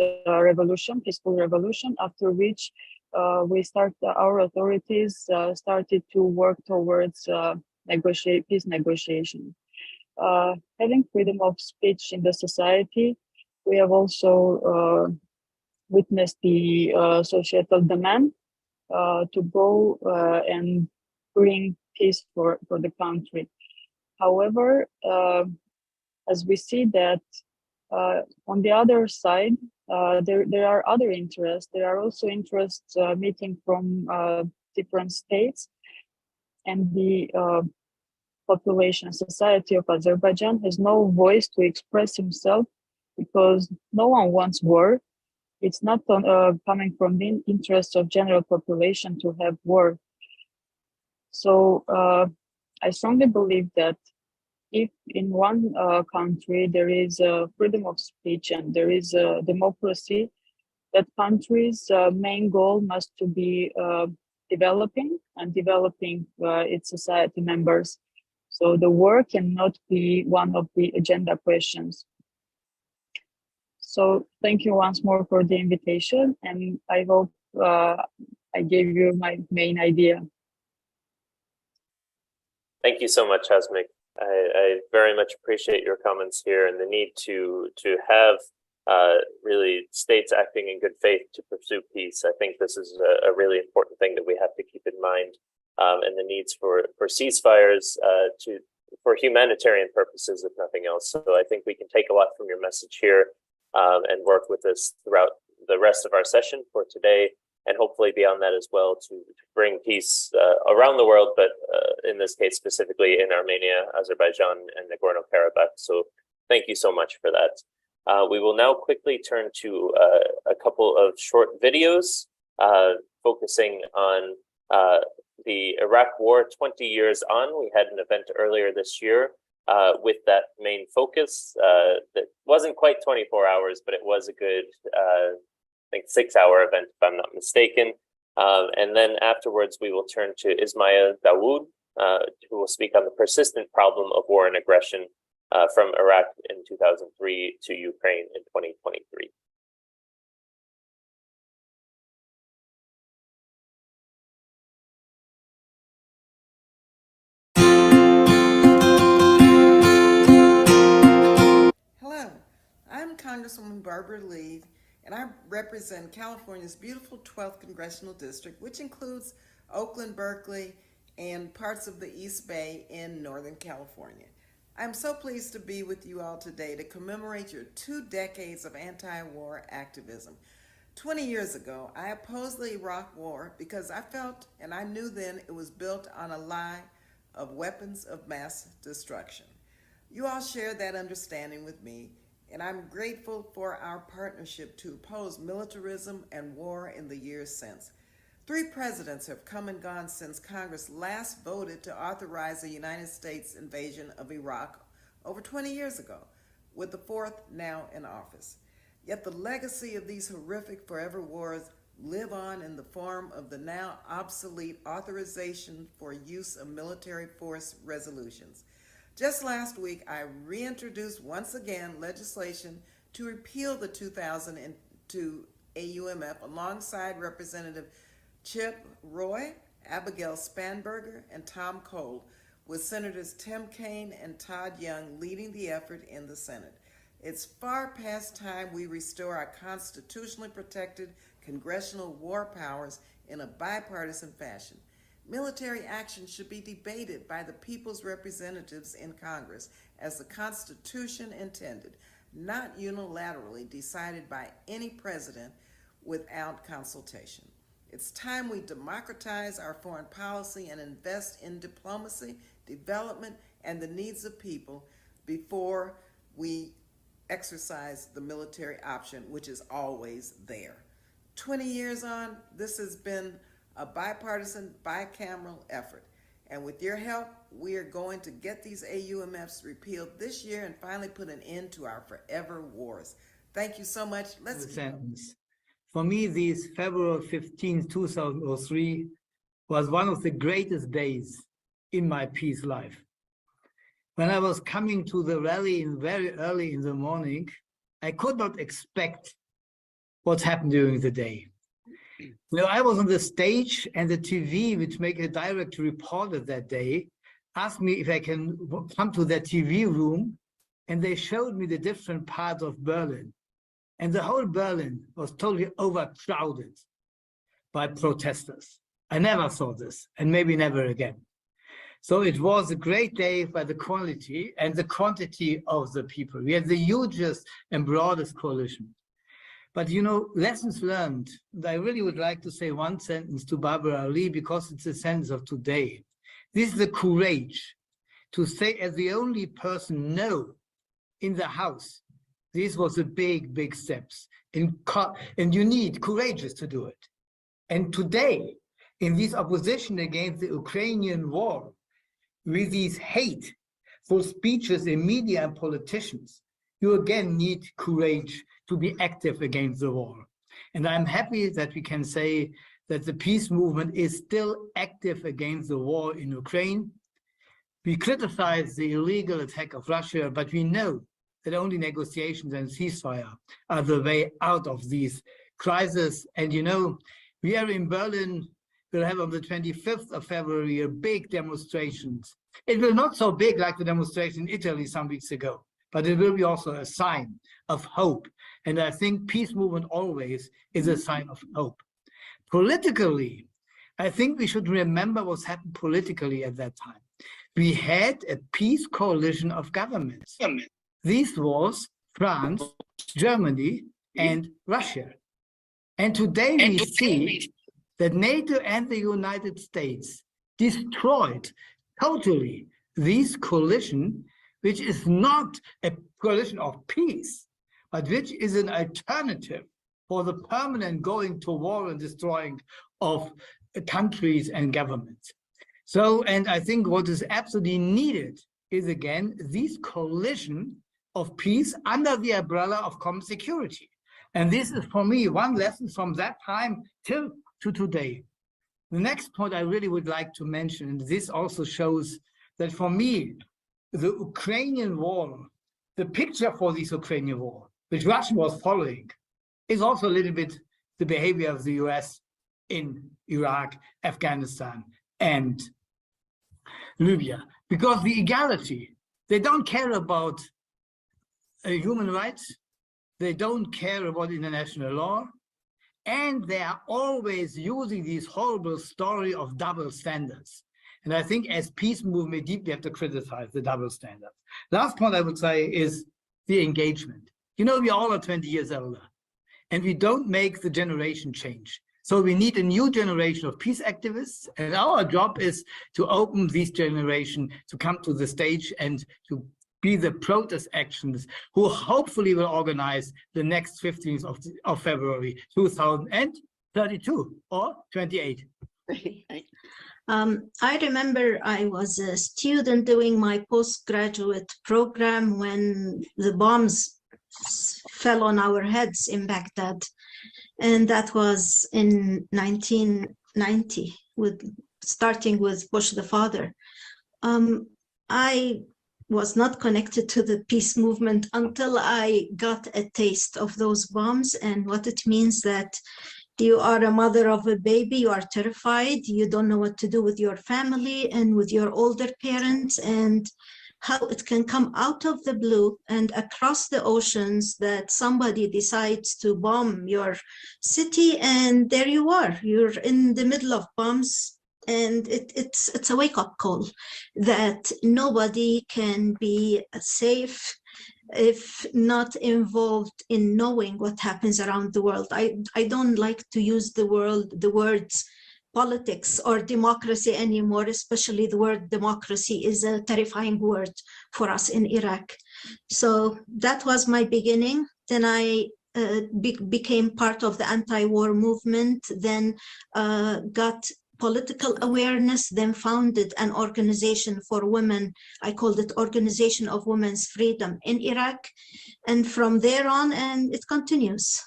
peaceful revolution, after which our authorities started to work towards peace negotiation. Having freedom of speech in the society, we have also witnessed the societal demand to go and bring peace for the country. However, as we see that on the other side, there are other interests. There are also interests meeting from different states, and the population society of Azerbaijan has no voice to express himself, because no one wants war. It's not coming from the interests of general population to have war. So I strongly believe that if in one country there is freedom of speech and there is democracy, that country's main goal must to be developing its society members. So the war cannot be one of the agenda questions. So thank you once more for the invitation, and I hope I gave you my main idea. Thank you so much, Hasmik. I very much appreciate your comments here and the need to have really states acting in good faith to pursue peace. I think this is a really important thing that we have to keep in mind, and the needs for ceasefires for humanitarian purposes, if nothing else. So I think we can take a lot from your message here and work with this throughout the rest of our session for today, and hopefully beyond that as well, to bring peace around the world, but in this case specifically in Armenia, Azerbaijan, and Nagorno-Karabakh. So thank you so much for that. We will now quickly turn to a couple of short videos focusing on the Iraq War 20 years on. We had an event earlier this year with that main focus that wasn't quite 24 hours, but it was a good, I think 6-hour event, if I'm not mistaken. And then afterwards, we will turn to Ismail Dawood, who will speak on the persistent problem of war and aggression from Iraq in 2003 to Ukraine in 2023. Hello, I'm Congresswoman Barbara Lee, and I represent California's beautiful 12th Congressional District, which includes Oakland, Berkeley, and parts of the East Bay in Northern California. I'm so pleased to be with you all today to commemorate your 2 decades of anti-war activism. 20 years ago, I opposed the Iraq War because I felt, and I knew then, it was built on a lie of weapons of mass destruction. You all share that understanding with me, and I'm grateful for our partnership to oppose militarism and war in the years since. 3 presidents have come and gone since Congress last voted to authorize the United States invasion of Iraq over 20 years ago, with the 4th now in office. Yet the legacy of these horrific forever wars live on in the form of the now obsolete authorization for use of military force resolutions. Just last week, I reintroduced once again legislation to repeal the 2002 AUMF alongside Representative Chip Roy, Abigail Spanberger, and Tom Cole, with Senators Tim Kaine and Todd Young leading the effort in the Senate. It's far past time we restore our constitutionally protected congressional war powers in a bipartisan fashion. Military action should be debated by the people's representatives in Congress as the Constitution intended, not unilaterally decided by any president without consultation. It's time we democratize our foreign policy and invest in diplomacy, development, and the needs of people before we exercise the military option, which is always there. 20 years on, this has been a bipartisan, bicameral effort. And with your help, we are going to get these AUMFs repealed this year and finally put an end to our forever wars. Thank you so much. Let's sentence. For me, this February 15, 2003 was one of the greatest days in my peace life. When I was coming to the rally very early in the morning, I could not expect what happened during the day. You know, I was on the stage, and the TV, which made a direct reporter that day, asked me if I can come to that TV room, and they showed me the different parts of Berlin. And the whole Berlin was totally overcrowded by protesters. I never saw this, and maybe never again. So it was a great day by the quality and the quantity of the people. We had the hugest and broadest coalition. But, you know, lessons learned. And I really would like to say one sentence to Barbara Lee, because it's the sentence of today. This is the courage to say, as the only person no in the House, this was a big, big steps. And you need courageous to do it. And today, in this opposition against the Ukrainian war, with these hateful speeches in media and politicians, you again need courage to be active against the war. And I'm happy that we can say that the peace movement is still active against the war in Ukraine. We criticize the illegal attack of Russia, but we know that only negotiations and ceasefire are the way out of these crises. And you know, we are in Berlin. We'll have on the 25th of February a big demonstrations. It will not so big like the demonstration in Italy some weeks ago, but it will be also a sign of hope. And I think peace movement always is a sign of hope. Politically, I think we should remember what's happened politically at that time. We had a peace coalition of governments. This was France, Germany, and Russia. And today we see that NATO and the United States destroyed totally this coalition, which is not a coalition of peace, but which is an alternative for the permanent going to war and destroying of countries and governments. So, and I think what is absolutely needed is, again, this coalition of peace under the umbrella of common security. And this is, for me, one lesson from that time till to today. The next point I really would like to mention, and this also shows that for me, the Ukrainian war, the picture for this Ukrainian war, which Russia was following, is also a little bit the behavior of the US in Iraq, Afghanistan, and Libya. Because the equality, they don't care about human rights, they don't care about international law, and they are always using this horrible story of double standards. And I think as peace movement, we deeply have to criticize the double standards. Last point I would say is the engagement. You know, we all are 20 years older, and we don't make the generation change. So we need a new generation of peace activists, and our job is to open this generation to come to the stage and to be the protest actions who hopefully will organize the next 15th of February 2032 or 28. I remember I was a student doing my postgraduate program when the bombs fell on our heads in Baghdad. And that was in 1990, starting with Bush the father. I was not connected to the peace movement until I got a taste of those bombs and what it means that you are a mother of a baby, you are terrified, you don't know what to do with your family and with your older parents, and how it can come out of the blue and across the oceans that somebody decides to bomb your city, and there you are, you're in the middle of bombs. And it's a wake-up call that nobody can be safe if not involved in knowing what happens around the world. I don't like to use the words politics or democracy anymore, especially the word democracy is a terrifying word for us in Iraq. So that was my beginning. Then I became part of the anti-war movement, then got political awareness, then founded an organization for women. I called it Organization of Women's Freedom in Iraq. And from there on, and it continues.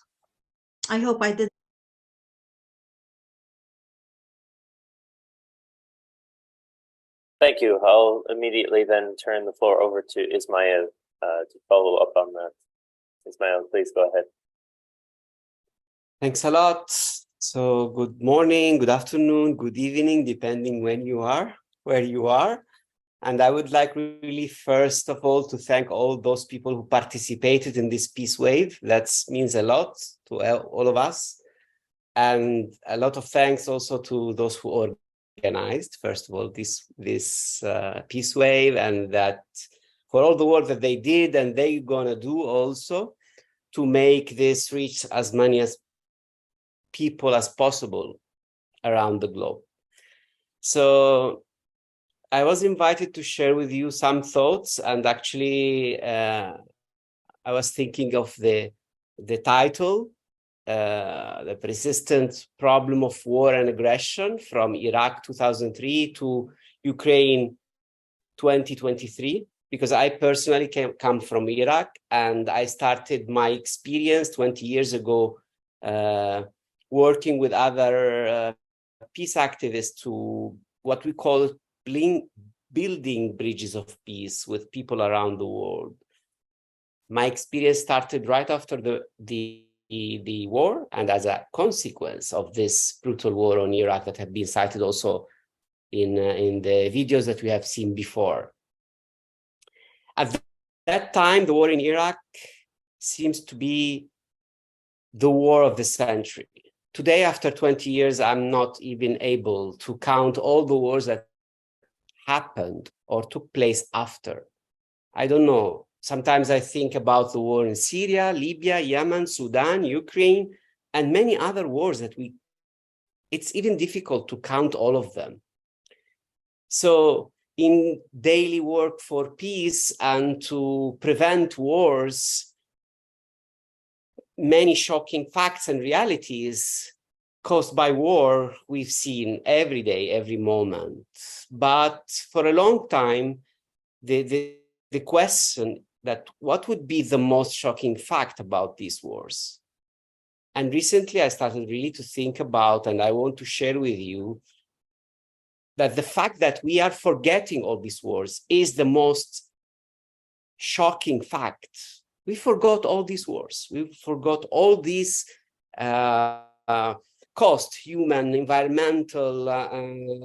I hope I did. Thank you. I'll immediately then turn the floor over to Ismail to follow up on that. Ismail, please go ahead. Thanks a lot. So good morning, good afternoon, good evening, depending when you are, where you are. And I would like really, first of all, to thank all those people who participated in this peace wave. That means a lot to all of us. And a lot of thanks also to those who organized, first of all, this peace wave, and that for all the work that they did and they're gonna do also to make this reach as many as people as possible around the globe. So I was invited to share with you some thoughts, and actually I was thinking of the title, the persistent problem of war and aggression from Iraq 2003 to Ukraine 2023, because I personally come from Iraq, and I started my experience 20 years ago working with other peace activists to what we call building bridges of peace with people around the world. My experience started right after the war, and as a consequence of this brutal war on Iraq that have been cited also in the videos that we have seen before. At that time, the war in Iraq seems to be the war of the century. Today, after 20 years, I'm not even able to count all the wars that happened or took place after. I don't know. Sometimes I think about the war in Syria, Libya, Yemen, Sudan, Ukraine, and many other wars that it's even difficult to count all of them. So in daily work for peace and to prevent wars, many shocking facts and realities caused by war we've seen every day, every moment. But for a long time, the question that what would be the most shocking fact about these wars? And recently I started really to think about, and I want to share with you, that the fact that we are forgetting all these wars is the most shocking fact. We forgot all these wars. We forgot all these cost, human, environmental,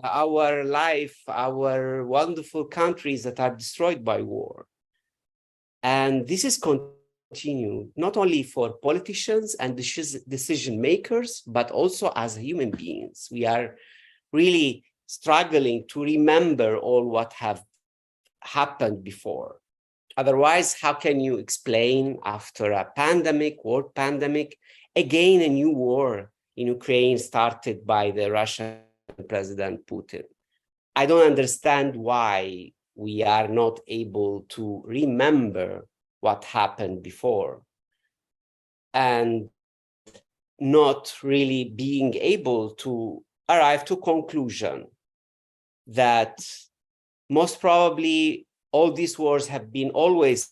our life, our wonderful countries that are destroyed by war. And this is continued not only for politicians and decision makers, but also as human beings. We are really struggling to remember all what have happened before. Otherwise, how can you explain after a pandemic, world pandemic, again a new war in Ukraine started by the Russian President Putin? I don't understand why we are not able to remember what happened before and not really being able to arrive to conclusion that most probably all these wars have been always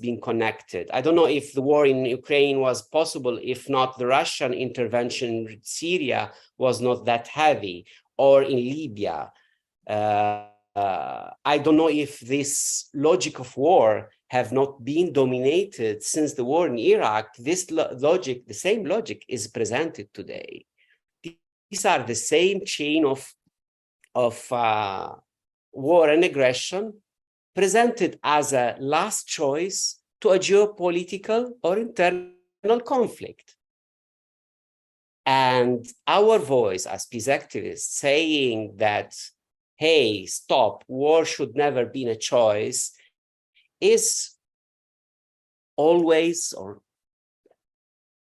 been connected. I don't know if the war in Ukraine was possible if not the Russian intervention in Syria was not that heavy, or in Libya. I don't know if this logic of war have not been dominated since the war in Iraq. This logic, the same logic, is presented today. These are the same chain of war and aggression presented as a last choice to a geopolitical or internal conflict. And our voice as peace activists saying that, hey, stop, war should never be a choice, is always or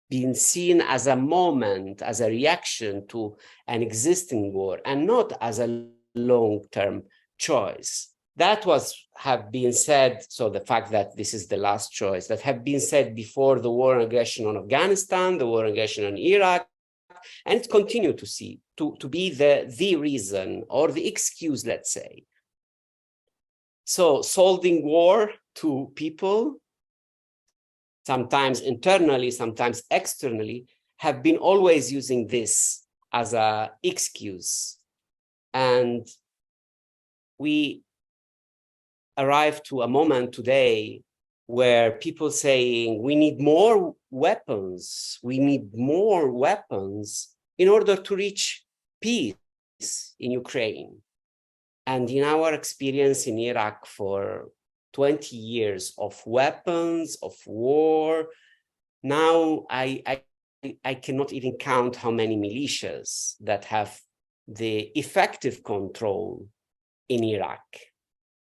being seen as a moment, as a reaction to an existing war, and not as a long-term choice. That have been said, so the fact that this is the last choice, that have been said before the war and aggression on Afghanistan, the war and aggression on Iraq, and it continues to be the reason or the excuse, let's say. So solving war to people, sometimes internally, sometimes externally, have been always using this as an excuse. And we arrived to a moment today where people saying we need more weapons, in order to reach peace in Ukraine. And in our experience in Iraq for 20 years of weapons, of war, now I cannot even count how many militias that have the effective control in Iraq.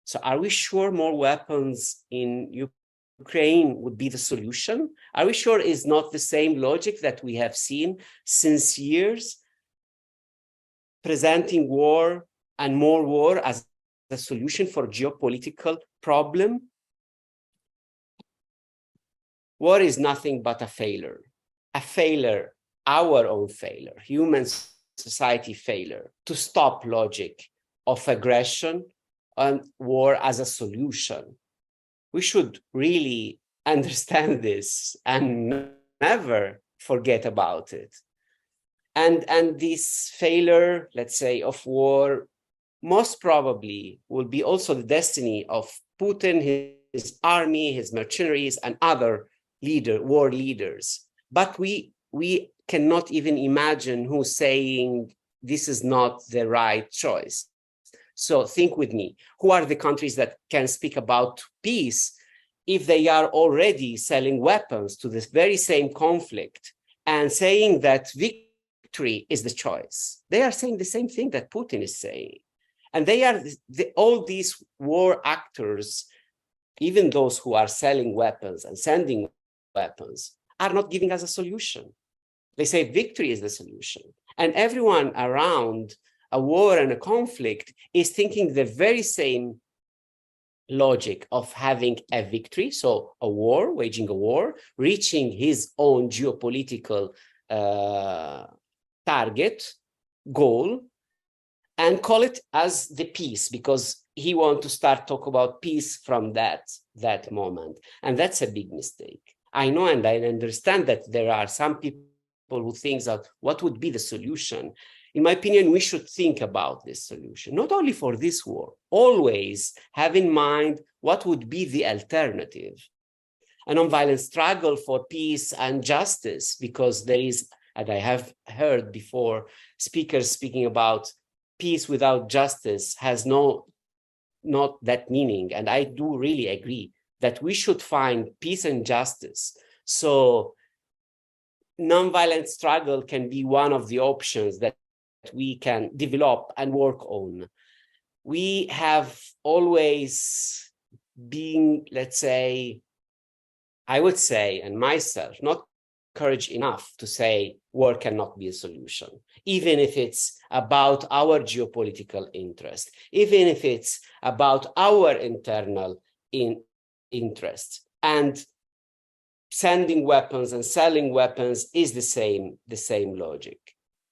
So are we sure more weapons in Ukraine would be the solution? Are we sure it's not the same logic that we have seen since years, presenting war and more war as the solution for geopolitical problem? War is nothing but a failure, our own failure, human society failure, to stop logic of aggression and war as a solution. We should really understand this and never forget about it. And this failure, let's say, of war, most probably will be also the destiny of Putin, his army, his mercenaries, and other war leaders. But we cannot even imagine who's saying this is not the right choice. So think with me, who are the countries that can speak about peace if they are already selling weapons to this very same conflict and saying that victory is the choice? They are saying the same thing that Putin is saying. And they are all these war actors, even those who are selling weapons and sending weapons, are not giving us a solution. They say victory is the solution. And everyone around a war and a conflict is thinking the very same logic of having a victory, so a war, waging a war, reaching his own geopolitical target, goal, and call it as the peace, because he wants to start talk about peace from that moment. And that's a big mistake. I know and I understand that there are some people people who think that what would be the solution, in my opinion, we should think about this solution, not only for this war, always have in mind what would be the alternative. A nonviolent struggle for peace and justice, because there is, and I have heard before speakers speaking about peace without justice has not that meaning. And I do really agree that we should find peace and justice. So nonviolent struggle can be one of the options that we can develop and work on. We have always been, let's say, I would say, and myself, not courage enough to say war cannot be a solution, even if it's about our geopolitical interest, even if it's about our internal interest. And sending weapons and selling weapons is the same logic.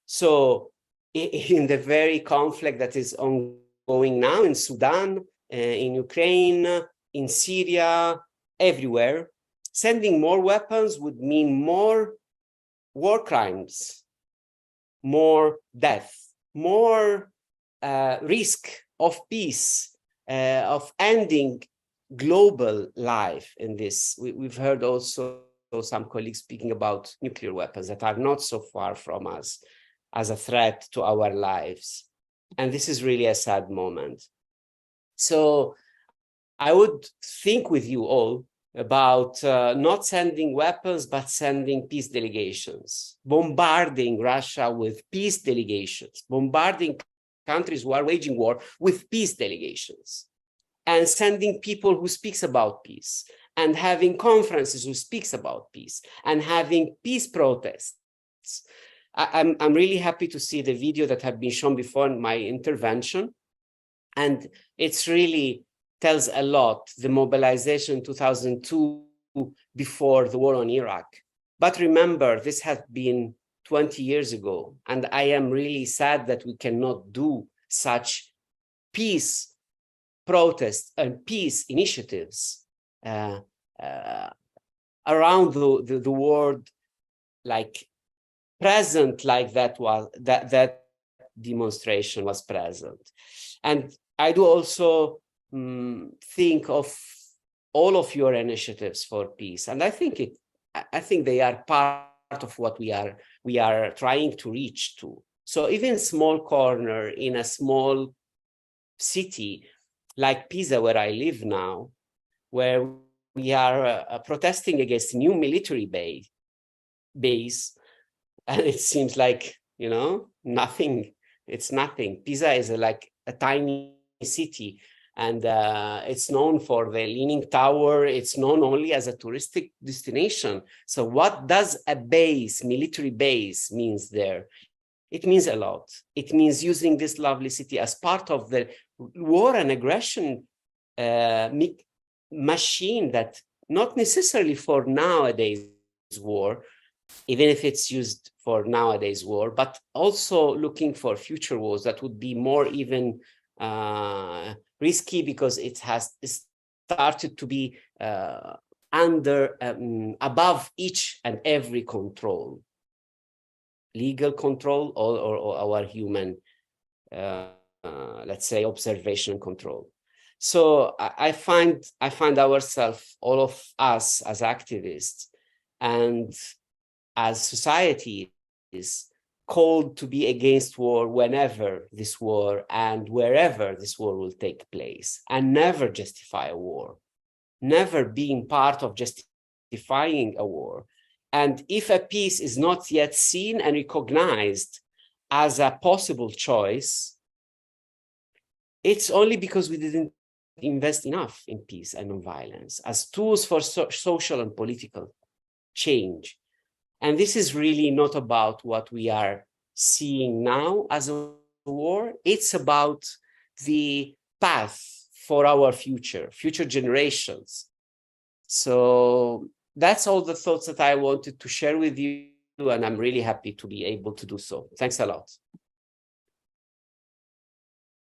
So in the very conflict that is ongoing now in Sudan, in Ukraine, in Syria, everywhere, sending more weapons would mean more war crimes, more death, more risk of peace, of ending global life in this. We've heard also some colleagues speaking about nuclear weapons that are not so far from us as a threat to our lives. And this is really a sad moment. So I would think with you all about not sending weapons, but sending peace delegations, bombarding Russia with peace delegations, bombarding countries who are waging war with peace delegations, and sending people who speaks about peace, and having conferences who speaks about peace, and having peace protests. I'm really happy to see the video that had been shown before my intervention, and it's really tells a lot, the mobilization in 2002 before the war on Iraq. But remember, this had been 20 years ago, and I am really sad that we cannot do such peace protests and peace initiatives around the world, like present, like that demonstration was present. And I do also think of all of your initiatives for peace, and I think they are part of what we are trying to reach to. So even small corner in a small city like Pisa, where I live now, where we are protesting against new military base, and it seems like, you know, nothing. It's nothing. Pisa is like a tiny city. And it's known for the Leaning Tower. It's known only as a touristic destination. So what does a base, military base, means there? It means a lot. It means using this lovely city as part of the war and aggression machine that not necessarily for nowadays war, even if it's used for nowadays war, but also looking for future wars that would be more even risky, because it has started to be above each and every control, legal control or our human, let's say, observation control. So I find ourselves, all of us as activists and as society, is called to be against war whenever this war and wherever this war will take place, and never justify a war, never being part of justifying a war. And if a peace is not yet seen and recognized as a possible choice, it's only because we didn't invest enough in peace and nonviolence as tools for social and political change. And this is really not about what we are seeing now as a war. It's about the path for our future generations. So that's all the thoughts that I wanted to share with you, and I'm really happy to be able to do so. Thanks a lot.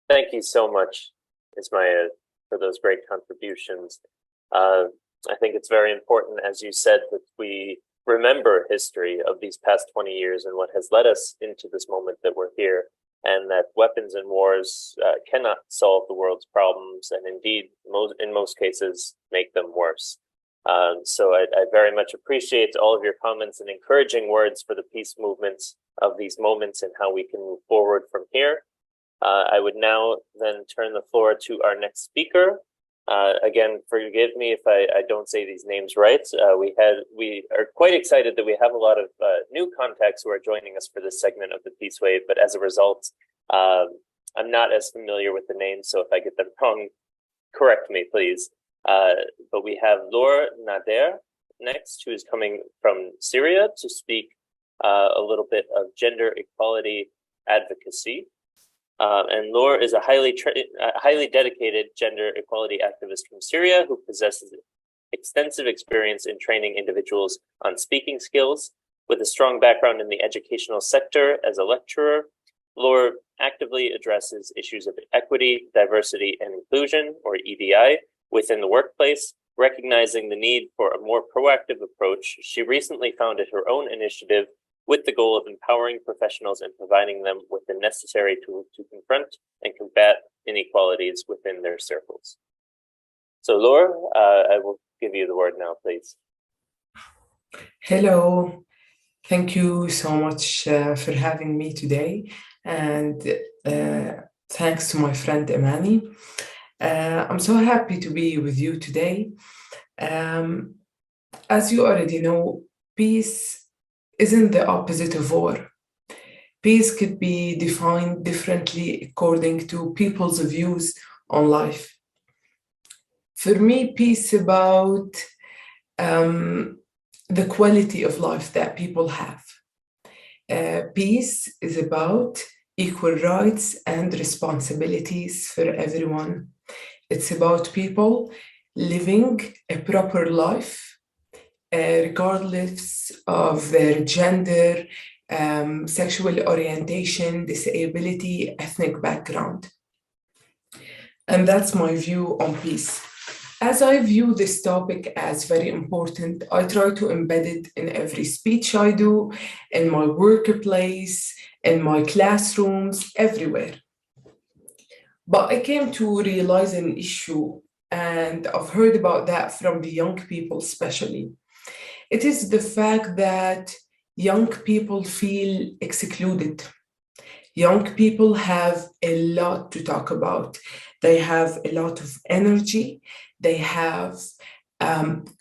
Thank you so much, Ismail, for those great contributions. I think it's very important, as you said, that we remember history of these past 20 years and what has led us into this moment that we're here, and that weapons and wars cannot solve the world's problems, and indeed, in most cases, make them worse. So I very much appreciate all of your comments and encouraging words for the peace movements of these moments and how we can move forward from here. I would now then turn the floor to our next speaker. Again, forgive me if I don't say these names right. We are quite excited that we have a lot of new contacts who are joining us for this segment of the Peace Wave, but as a result, I'm not as familiar with the names, so if I get them wrong, correct me, please. But we have Laura Nader next, who is coming from Syria to speak a little bit of gender equality advocacy. And Laura is a highly dedicated gender equality activist from Syria who possesses extensive experience in training individuals on speaking skills. With a strong background in the educational sector as a lecturer, Laura actively addresses issues of equity, diversity, and inclusion, or EDI, within the workplace. Recognizing the need for a more proactive approach, she recently founded her own initiative with the goal of empowering professionals and providing them with the necessary tools to confront and combat inequalities within their circles. So Laura, I will give you the word now, please. Hello, thank you so much for having me today, and thanks to my friend Imani. I'm so happy to be with you today. As you already know, peace isn't the opposite of war. Peace could be defined differently according to people's views on life. For me, peace is about the quality of life that people have. Peace is about equal rights and responsibilities for everyone. It's about people living a proper life, regardless of their gender, sexual orientation, disability, ethnic background. And that's my view on peace. As I view this topic as very important, I try to embed it in every speech I do, in my workplace, in my classrooms, everywhere. But I came to realize an issue, and I've heard about that from the young people especially. It is the fact that young people feel excluded. Young people have a lot to talk about. They have a lot of energy. They have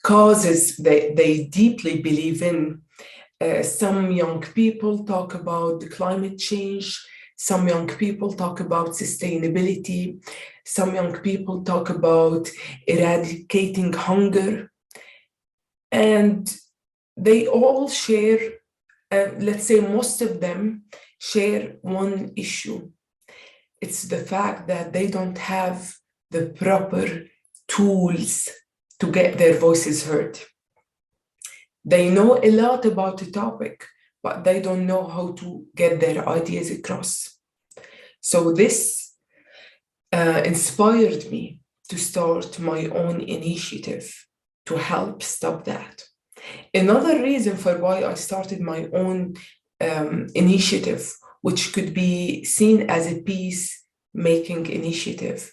causes that they deeply believe in. Some young people talk about the climate change. Some young people talk about sustainability. Some young people talk about eradicating hunger. And they all share, let's say most of them share one issue. It's the fact that they don't have the proper tools to get their voices heard. They know a lot about the topic, but they don't know how to get their ideas across. So this inspired me to start my own initiative to help stop that. Another reason for why I started my own initiative, which could be seen as a peace-making initiative,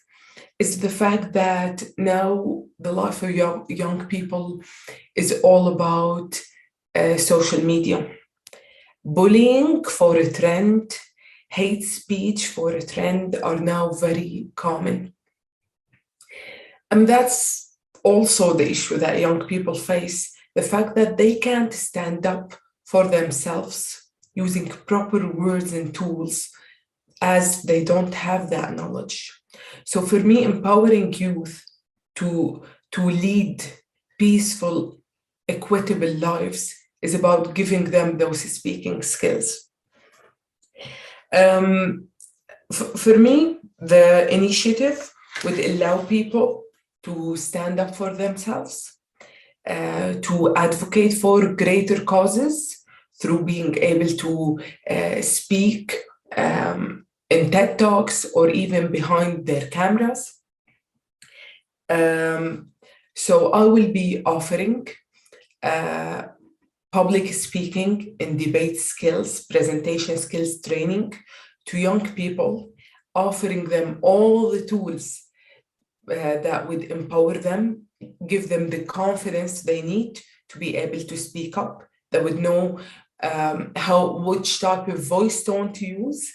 is the fact that now the life of young people is all about social media. Bullying for a trend, hate speech for a trend are now very common. And that's also the issue that young people face, the fact that they can't stand up for themselves using proper words and tools as they don't have that knowledge. So for me, empowering youth to lead peaceful, equitable lives is about giving them those speaking skills. For me, the initiative would allow people to stand up for themselves, to advocate for greater causes through being able to speak in TED Talks or even behind their cameras. So I will be offering public speaking and debate skills, presentation skills training to young people, offering them all the tools that would empower them, give them the confidence they need to be able to speak up. They would know which type of voice tone to use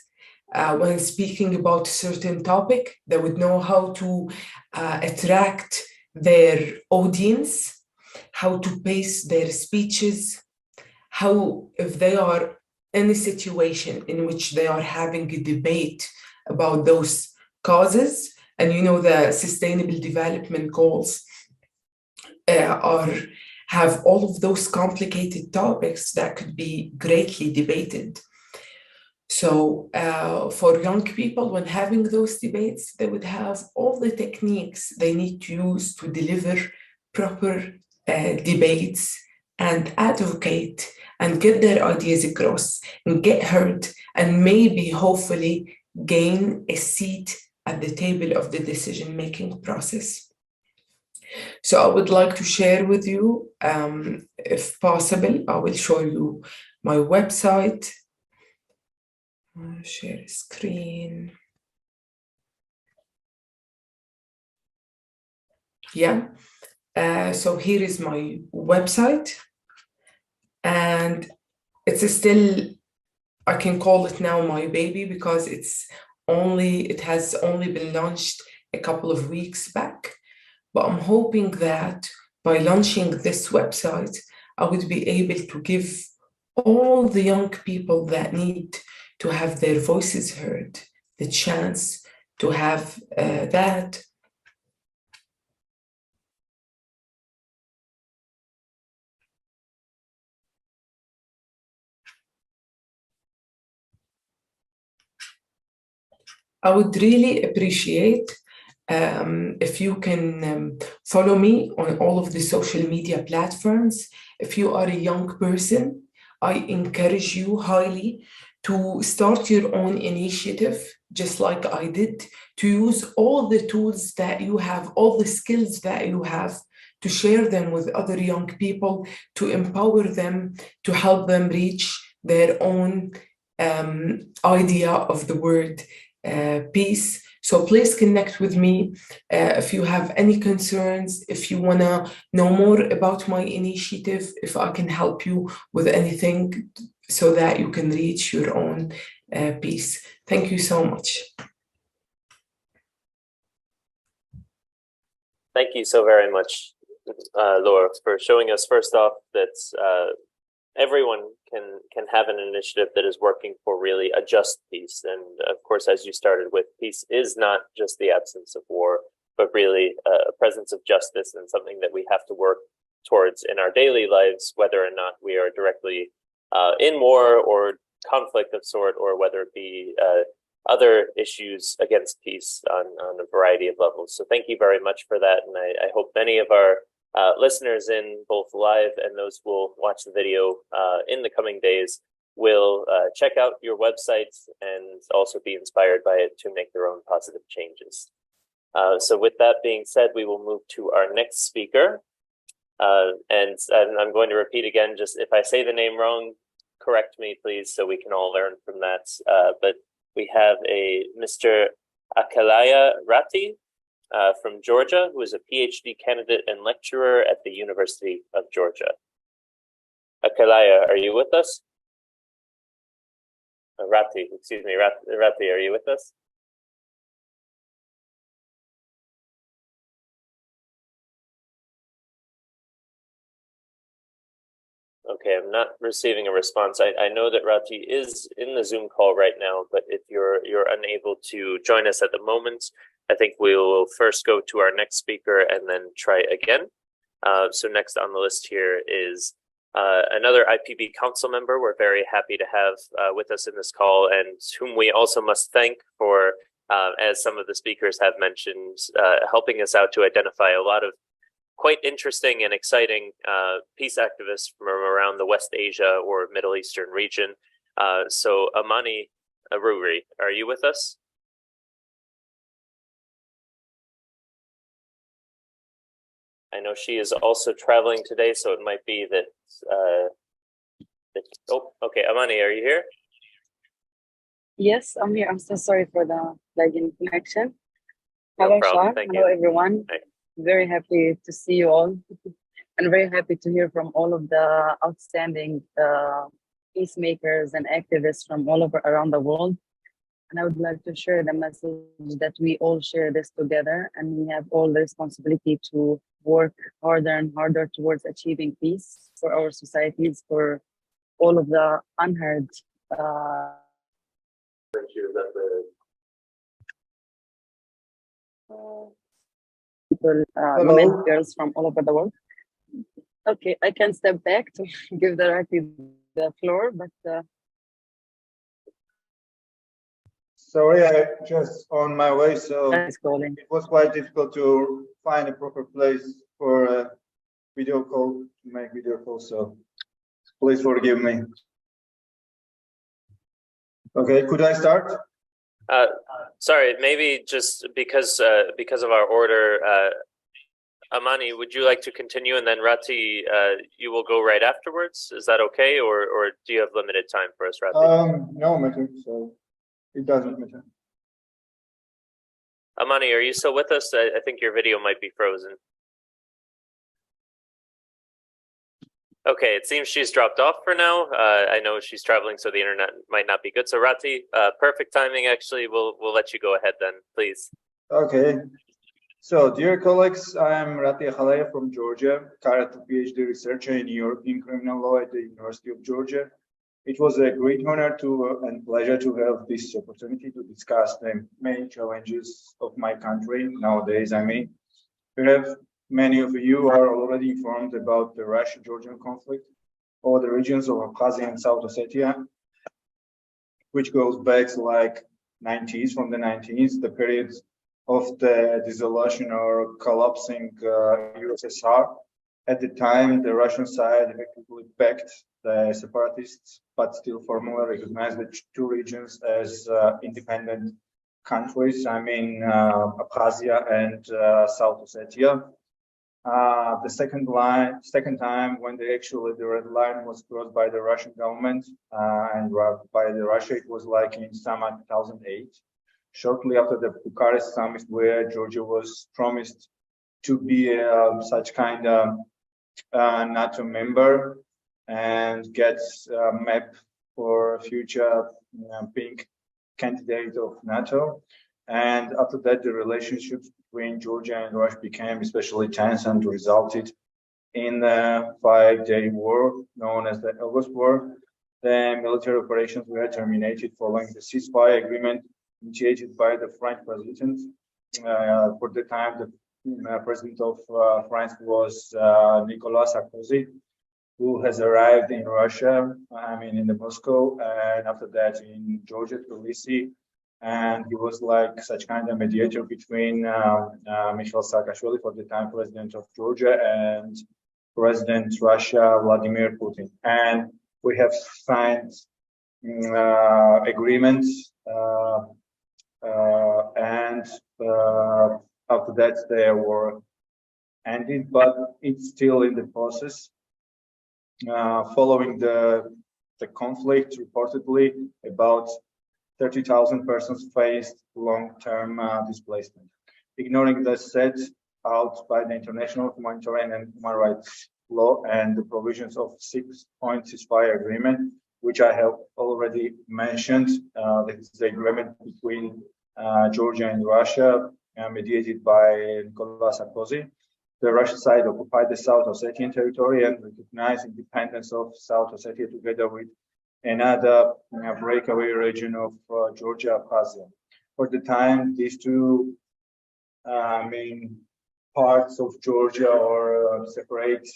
when speaking about a certain topic. They would know how to attract their audience, how to pace their speeches, how if they are in a situation in which they are having a debate about those causes, and the Sustainable Development Goals have all of those complicated topics that could be greatly debated. So for young people, when having those debates, they would have all the techniques they need to use to deliver proper debates and advocate and get their ideas across and get heard and maybe hopefully gain a seat at the table of the decision-making process. So I would like to share with you, if possible, I will show you my website. Share screen. Yeah, so here is my website, and it's still, I can call it now my baby because it has only been launched a couple of weeks back. But I'm hoping that by launching this website, I would be able to give all the young people that need to have their voices heard the chance to have that. I would really appreciate if you can follow me on all of the social media platforms. If you are a young person, I encourage you highly to start your own initiative, just like I did, to use all the tools that you have, all the skills that you have, to share them with other young people, to empower them, to help them reach their own idea of the word peace. So please connect with me if you have any concerns, if you want to know more about my initiative, if I can help you with anything so that you can reach your own peace. Thank you so much. Thank you so very much, Laura, for showing us first off that everyone can have an initiative that is working for really a just peace. And of course, as you started with, peace is not just the absence of war, but really a presence of justice and something that we have to work towards in our daily lives, whether or not we are directly in war or conflict of sort, or whether it be other issues against peace on a variety of levels. So thank you very much for that. And I hope many of our listeners in both live and those who will watch the video in the coming days will check out your website and also be inspired by it to make their own positive changes. So with that being said, we will move to our next speaker. And I'm going to repeat again, just if I say the name wrong, correct me, please, so we can all learn from that. But we have a Mr. Akalaya Ratti from Georgia, who is a PhD candidate and lecturer at the University of Georgia. Akalaya, are you with us? Ratti, excuse me, Ratti, are you with us? Okay, I'm not receiving a response. I know that Ratti is in the Zoom call right now, but if you're unable to join us at the moment, I think we will first go to our next speaker and then try again. So next on the list here is another IPB council member we're very happy to have with us in this call, and whom we also must thank for, as some of the speakers have mentioned, helping us out to identify a lot of quite interesting and exciting peace activists from around the West Asia or Middle Eastern region. So Amani Aruri, are you with us? I know she is also traveling today, so it might be that Oh, okay. Amani, are you here? Yes, I'm here. I'm so sorry for the lagging connection. No Hello, problem. Shah. Thank Hello, you. everyone. Hi. Very happy to see you all, and very happy to hear from all of the outstanding peacemakers and activists from all over around the world. And I would like to share the message that we all share this together, and we have all the responsibility to work harder and harder towards achieving peace for our societies, for all of the unheard people, women, girls from all over the world. Okay, I can step back to give the floor, but sorry, I just on my way, so it's calling. it was quite difficult to find a proper place for a video call, to make video call, so please forgive me. Okay, could I start? Sorry, maybe just because of our order, Amani, would you like to continue, and then Rati, you will go right afterwards? Is that okay, or do you have limited time for us, Rati? No matter, so it doesn't matter. Amani, are you still with us? I think your video might be frozen. Okay, it seems she's dropped off for now. I know she's traveling, so the internet might not be good. So Rati, perfect timing, actually. We'll let you go ahead then, please. Okay. So, dear colleagues, I am Rati Khalaya from Georgia, currently PhD researcher in European criminal law at the University of Georgia. It was a great honor and pleasure to have this opportunity to discuss the main challenges of my country nowadays. I mean, perhaps many of you are already informed about the Russian-Georgian conflict or the regions of Abkhazia and South Ossetia, which goes back like 90s, from the 90s, the period of the dissolution or collapsing USSR. At the time, the Russian side effectively backed the separatists, but still formally recognized the two regions as independent countries. I mean, Abkhazia and South Ossetia. The second time when the red line was crossed by the Russian government and by the Russia, it was like in summer 2008. Shortly after the Bucharest summit, where Georgia was promised to be such kind of NATO member and get a map for future being candidate of NATO. And after that, the relationships between Georgia and Russia became especially tense and resulted in the 5-day war known as the August War. The military operations were terminated following the ceasefire agreement initiated by the French president. For the time, the president of France was Nicolas Sarkozy, who has arrived in Russia, I mean in the Moscow, and after that in Georgia, Tbilisi, and he was like such kind of mediator between Mikhail Saakashvili, for the time president of Georgia, and President Russia Vladimir Putin. And we have signed agreements, and after that they were ended, but it's still in the process. Following the conflict, reportedly about 30,000 persons faced long-term displacement. Ignoring the set out by the international humanitarian and human rights law and the provisions of 6-point ceasefire agreement, which I have already mentioned, this is the agreement between Georgia and Russia, mediated by Nicolas Sarkozy. The Russian side occupied the South Ossetian territory and recognized independence of South Ossetia together with another breakaway region of Georgia, Abkhazia. For the time, these two main parts of Georgia or separate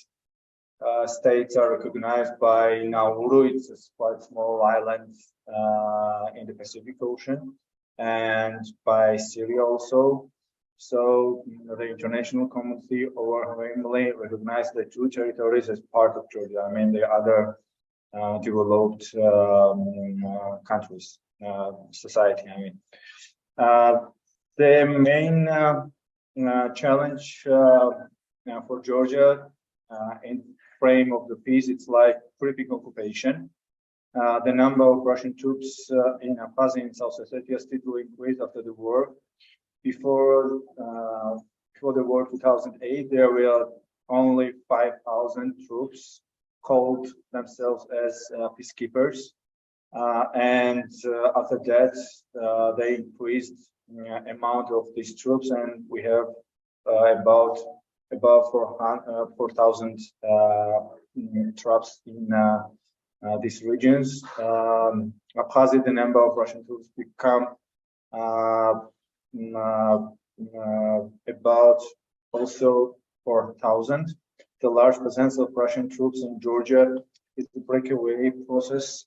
states are recognized by Nauru. It's a quite small island in the Pacific Ocean, and by Syria also. So the international community overwhelmingly recognized the two territories as part of Georgia. I mean, the other developed countries, society. I mean, the main challenge for Georgia frame of the peace, it's like creeping occupation. The number of Russian troops in Abkhazia and South Ossetia steadily increased after the war. Before the war 2008, there were only 5,000 troops called themselves as peacekeepers. And after that, they increased amount of these troops, and we have about 4,000 troops in these regions. Abkhazia, the number of Russian troops become about also 4,000. The large presence of Russian troops in Georgia is the breakaway process,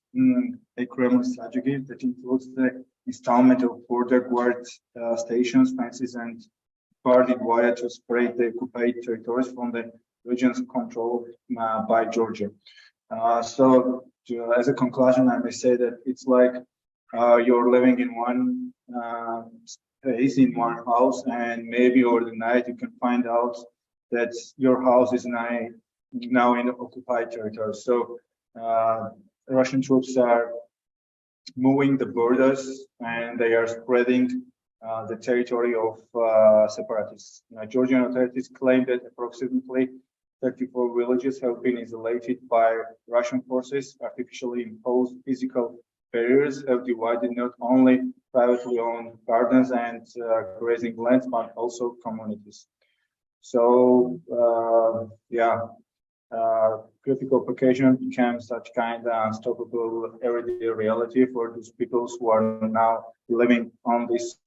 a Kremlin strategy that includes the installment of border guard stations, fences, and guarded wire to separate the occupied territories from the regions controlled by Georgia. So, as a conclusion, I may say that it's like you're living in one space, in one house, and maybe over the night you can find out that your house is now in occupied territory. So Russian troops are moving the borders, and they are spreading the territory of separatists. Georgian authorities claim that approximately 34 villages have been isolated by Russian forces. Artificially imposed physical barriers have divided not only privately owned gardens and grazing lands, but also communities. So, critical occupancy became such kind of unstoppable everyday reality for those peoples who are now living on this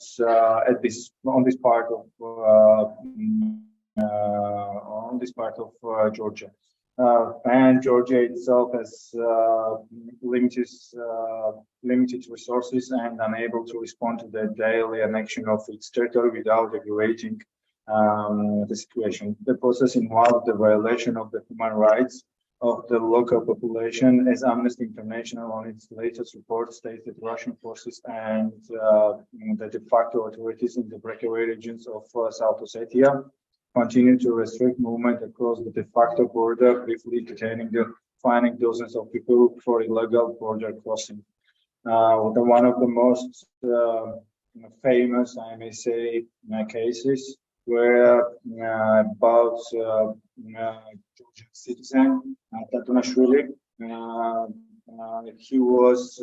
part of Georgia. And Georgia itself has limited resources and unable to respond to the daily annexion of its territory without aggravating the situation. The process involved the violation of the human rights of the local population, as Amnesty International on its latest report states that Russian forces and the de facto authorities in the breakaway regions of South Ossetia continue to restrict movement across the de facto border, briefly detaining fining dozens of people for illegal border crossing. One of the most famous, I may say, cases where about Georgian citizen Tatunashvili. He was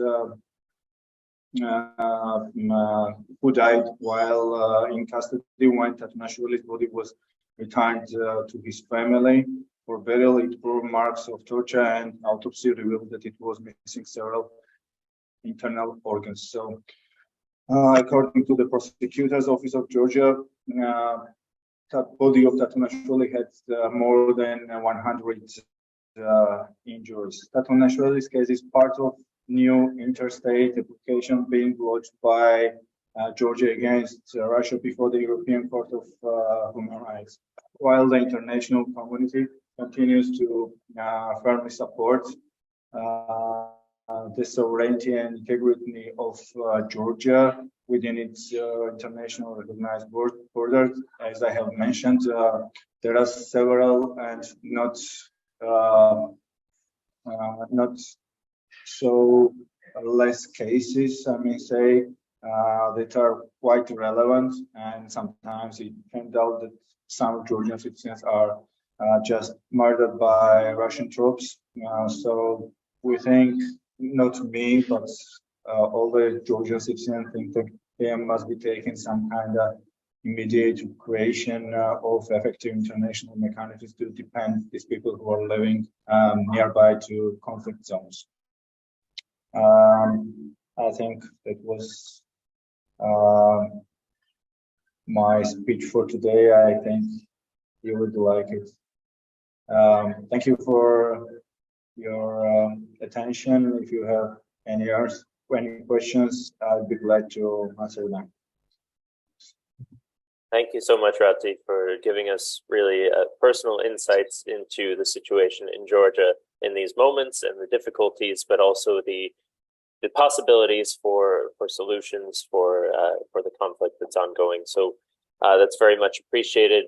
who died while in custody when Tatunashvili's body was returned to his family for burial. It bore marks of torture, and autopsy revealed that it was missing several internal organs. So, according to the prosecutor's office of Georgia, the body of Tatunashvili had more than 100 injuries. Tatunashvili's case is part of new interstate application being lodged by Georgia against Russia before the European Court of Human Rights. While the international community continues to firmly support the sovereignty and integrity of Georgia within its international recognized borders, as I have mentioned, there are several and not so less cases, I may say, that are quite relevant, and sometimes it turned out that some Georgian citizens are just murdered by Russian troops. So we think, not me, but all the Georgian citizens think that there must be taken some kind of immediate creation of effective international mechanisms to defend these people who are living nearby to conflict zones. I think that was my speech for today. I think you would like it. Thank you for your attention. If you have any questions, I'd be glad to answer them. Thank you so much, Rati, for giving us really personal insights into the situation in Georgia in these moments and the difficulties, but also the possibilities for solutions for the conflict that's ongoing. So That's very much appreciated.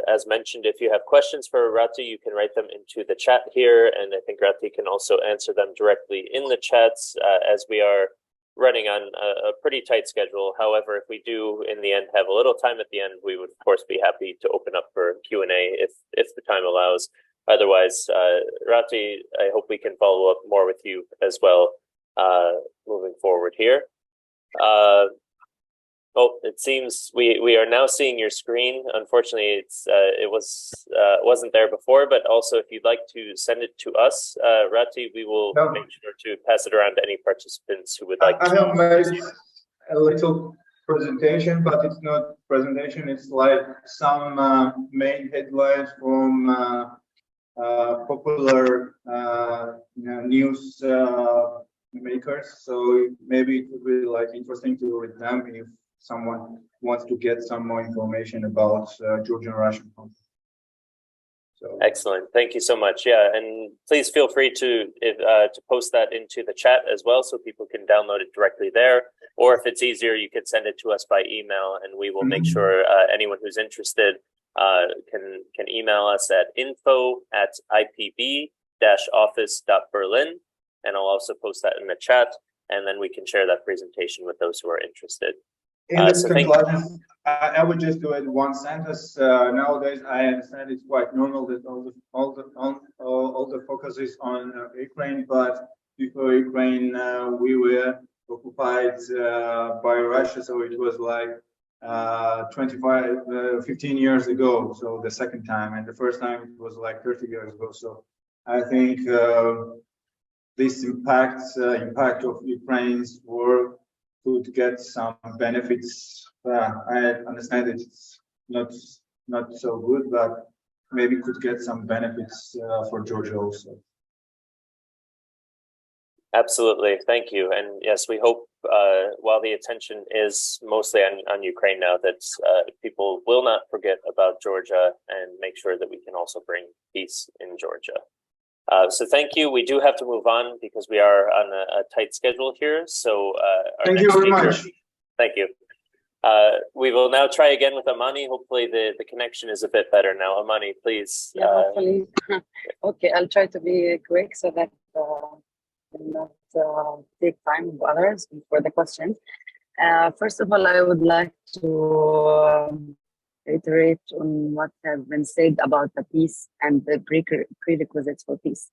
As mentioned, if you have questions for Rati, you can write them into the chat here, and I think Rati can also answer them directly in the chats as we are running on a pretty tight schedule. However, if we do in the end have a little time at the end, we would of course be happy to open up for Q&A if the time allows. Otherwise, Rati, I hope we can follow up more with you as well moving forward here. Oh, it seems we are now seeing your screen. Unfortunately, it wasn't there before, but also if you'd like to send it to us, Rati, we will make sure to pass it around to any participants who would like to. I have made a little presentation, but it's not presentation. It's like some main headlines from popular news makers. So maybe it would be like interesting to read them if someone wants to get some more information about Georgian-Russian conflict. So. Excellent, thank you so much. Yeah, and please feel free to post that into the chat as well, so people can download it directly there. Or if it's easier, you can send it to us by email, and we will make sure anyone who's interested can email us at info@ipb-office.berlin, and I'll also post that in the chat, and then we can share that presentation with those who are interested. In this conclusion, I would just do it one sentence. Nowadays, I understand it's quite normal that all the focus is on Ukraine, but before Ukraine, we were occupied by Russia, so it was like 15 years ago. So the second time, and the first time it was like 30 years ago. So I think this impact of Ukraine's war could get some benefits. I understand it's not so good, but maybe could get some benefits for Georgia also. Absolutely, thank you. And yes, we hope while the attention is mostly on Ukraine now, that people will not forget about Georgia and make sure that we can also bring peace in Georgia. So thank you. We do have to move on because we are on a tight schedule here. So thank you very much. Thank you. We will now try again with Amani. Hopefully the connection is a bit better now. Amani, please. Yeah, hopefully. Okay, I'll try to be quick so that not take time of others for the questions. First of all, I would like to reiterate on what has been said about the peace and the prerequisites for peace.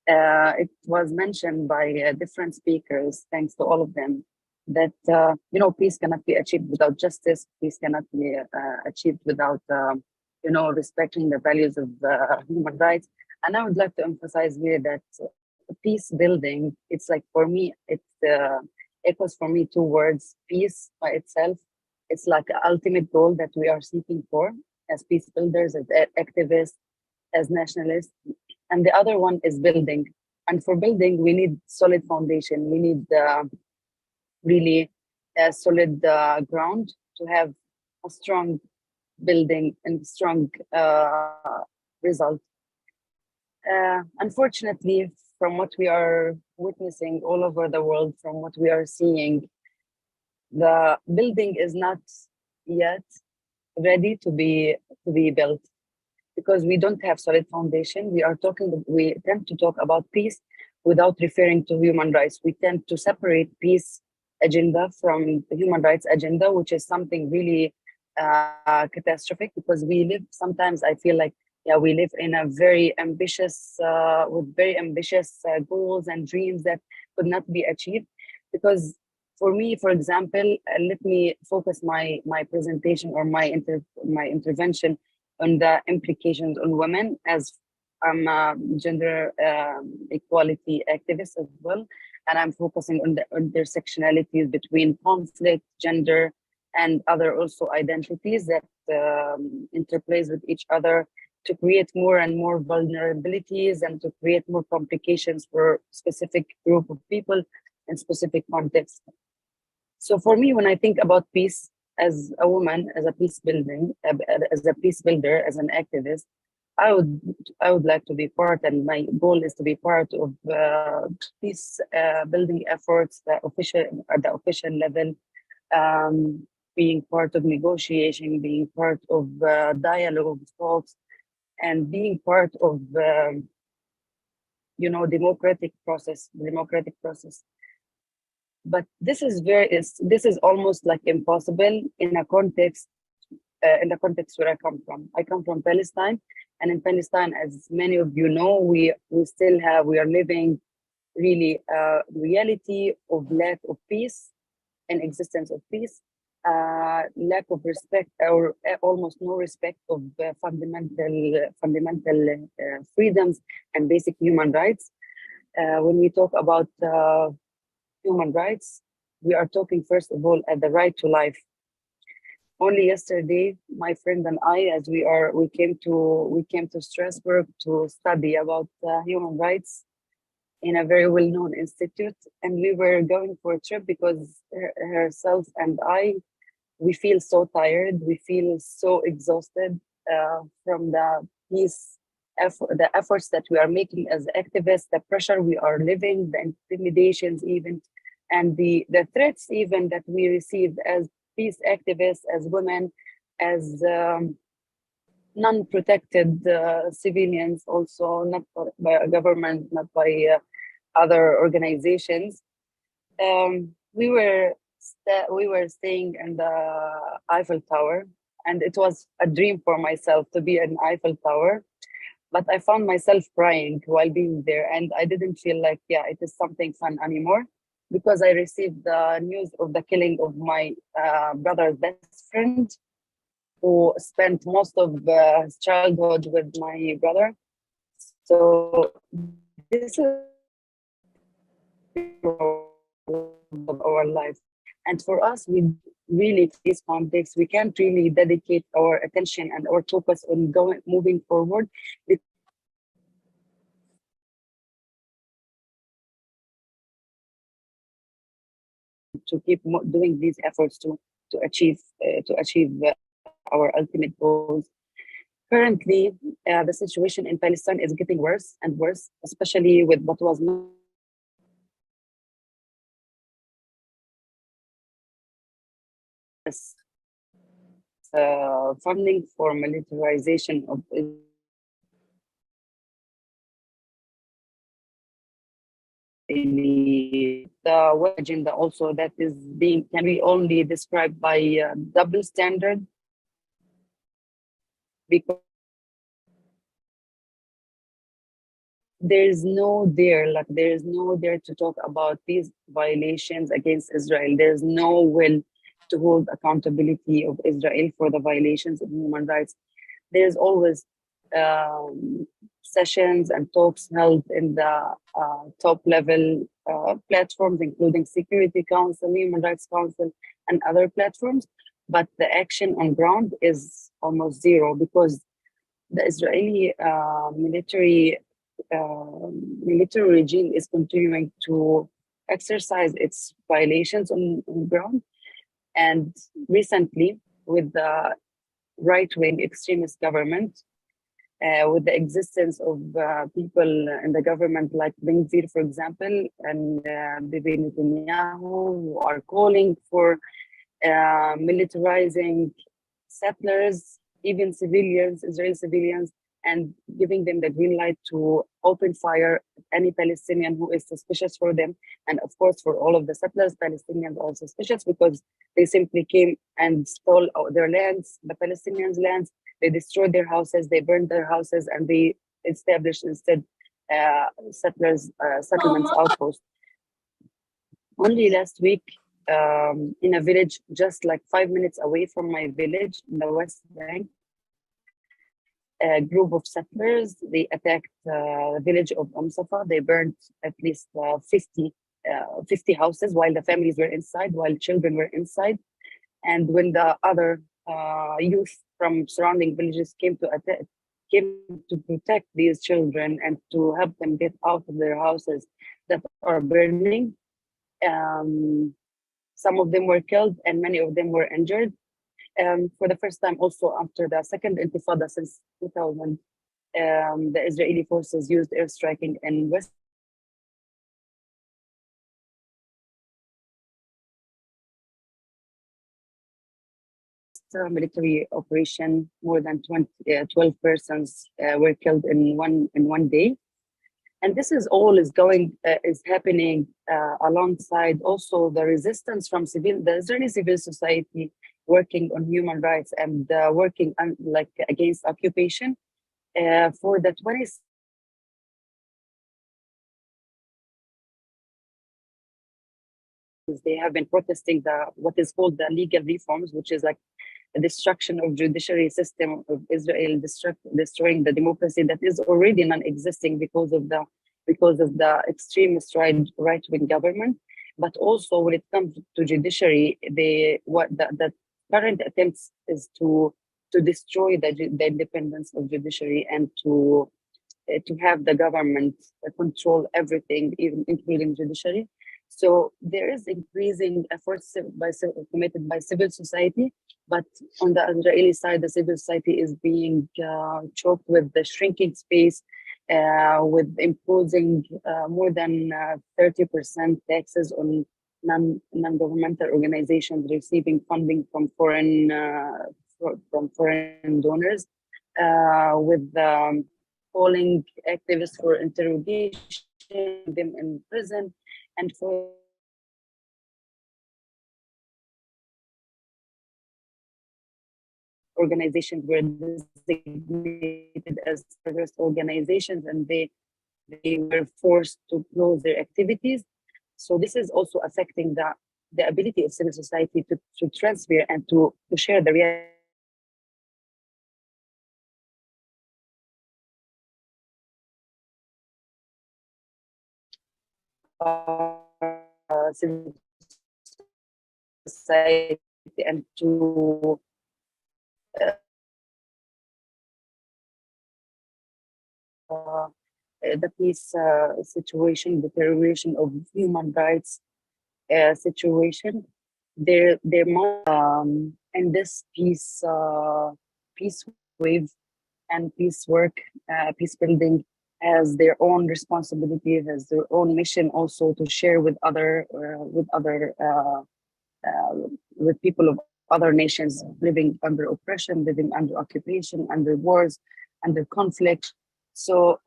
It was mentioned by different speakers, thanks to all of them, that peace cannot be achieved without justice. Peace cannot be achieved without respecting the values of human rights. And I would like to emphasize here that peace building, it's like, for me, it echoes for me two words: peace by itself. It's like an ultimate goal that we are seeking for as peace builders, as activists, as nationalists. And the other one is building. And for building, we need solid foundation. We need really a solid ground to have a strong building and strong result. Unfortunately, from what we are witnessing all over the world, from what we are seeing, the building is not yet ready to be built because we don't have solid foundation. We tend to talk about peace without referring to human rights. We tend to separate peace agenda from the human rights agenda, which is something really catastrophic, because we live, sometimes I feel like, we live in a very ambitious, with very ambitious goals and dreams that could not be achieved. Because for me, for example, let me focus my presentation or my intervention on the implications on women, as I'm a gender equality activist as well, and I'm focusing on the intersectionalities between conflict, gender, and other also identities that interplays with each other to create more and more vulnerabilities and to create more complications for a specific group of people in specific contexts. So for me, when I think about peace as a woman, as a peace builder, as an activist, I would like to be part, and my goal is to be part of peace building efforts at the official level, being part of negotiation, being part of dialogue, talks, and being part of democratic process. But this is almost like impossible in a context in the context where I come from. I come from Palestine, and in Palestine, as many of you know, we are living really a reality of lack of peace and existence of peace, lack of respect or almost no respect of fundamental freedoms and basic human rights. When we talk about human rights, we are talking first of all at the right to life. Only yesterday, my friend and I, as we came to Strasbourg to study about human rights in a very well-known institute, and we were going for a trip because herself and we feel so tired, we feel so exhausted from the efforts that we are making as activists, the pressure we are living, the intimidations even, and the threats even that we receive as peace activists, as women, as non-protected civilians, also not by a government, not by other organizations. We were staying in the Eiffel Tower, and it was a dream for myself to be in Eiffel Tower. But I found myself crying while being there, and I didn't feel like, it is something fun anymore, because I received the news of the killing of my brother's best friend, who spent most of his childhood with my brother. So this is our life. And for us, we really face conflicts. We can't really dedicate our attention and our focus on moving forward. To keep doing these efforts to achieve our ultimate goals. Currently, the situation in Palestine is getting worse and worse, especially with what was funding for militarization of the agenda also that can be only described by double standard, because there is no there to talk about these violations against Israel. There's no will to hold accountability of Israel for the violations of human rights. There's always sessions and talks held in the top level platforms, including Security Council, Human Rights Council, and other platforms. But the action on ground is almost zero, because the Israeli military regime is continuing to exercise its violations on ground. And recently, with the right-wing extremist government, with the existence of people in the government like Ben Gvir, for example, and Bibi Netanyahu, who are calling for militarizing settlers, even civilians, Israeli civilians, and giving them the green light to open fire at any Palestinian who is suspicious for them. And of course, for all of the settlers, Palestinians are suspicious because they simply came and stole their lands, the Palestinians' lands. They destroyed their houses, they burned their houses, and they established instead settlements outposts. Only last week, in a village just like 5 minutes away from my village in the West Bank, a group of settlers, they attacked the village of Safa. They burned at least 50 houses while the families were inside, while children were inside. And when the other youth from surrounding villages came to protect these children and to help them get out of their houses that are burning, some of them were killed and many of them were injured. For the first time also after the second intifada since 2000, the Israeli forces used airstriking in West military operation, more than 12 persons were killed in one day. And this is all is happening alongside also the resistance from the Israeli civil society working on human rights and working like against occupation. For the 20th they have been protesting what is called the legal reforms, which is like the destruction of judiciary system of Israel, destroying the democracy that is already non-existing because of the extremist right-wing government. But also when it comes to judiciary, the current attempts is to destroy the independence of judiciary and to have the government control everything, even including judiciary. So there is increasing efforts committed by civil society, but on the Israeli side, the civil society is being choked with the shrinking space, with imposing more than 30% taxes on non-governmental organizations receiving funding from foreign donors, with calling activists for interrogation, them in prison, and for organizations were designated as terrorist organizations, and they were forced to close their activities. So this is also affecting the ability of civil society to transfer and to share the reality. Civil society and to the peace situation, deterioration of human rights situation. There must and this peace wave and peace work, peace building has their own responsibility, has their own mission also to share with with people of other nations living under oppression, living under occupation, under wars, under conflict. So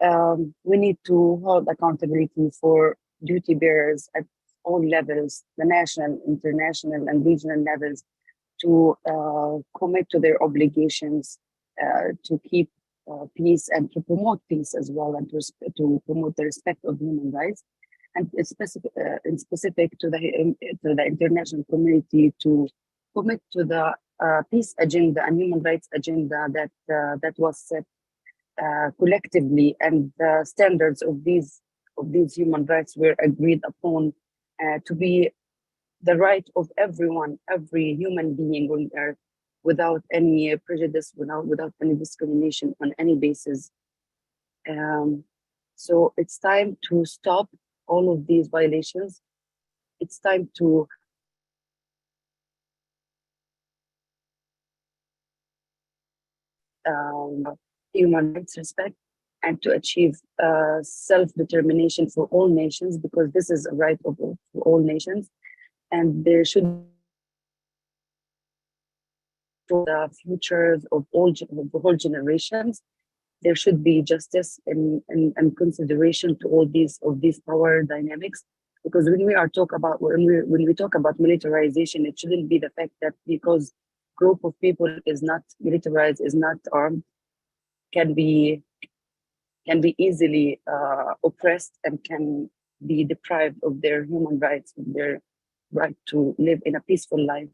we need to hold accountability for duty bearers at all levels, the national, international, and regional levels, to commit to their obligations, to keep peace and to promote peace as well, and to promote the respect of human rights. And it's specific to the international community to commit to the peace agenda and human rights agenda that was set collectively, and the standards of these human rights were agreed upon to be the right of everyone, every human being on earth, without any prejudice, without any discrimination on any basis. So it's time to stop all of these violations. It's time to human rights respect, and to achieve self-determination for all nations, because this is a right of all nations, and there should for the futures of the whole generations. There should be justice and consideration to all these power dynamics, because when we talk about militarization, it shouldn't be the fact that because group of people is not militarized, is not armed, can be easily oppressed and can be deprived of their human rights, of their right to live in a peaceful life.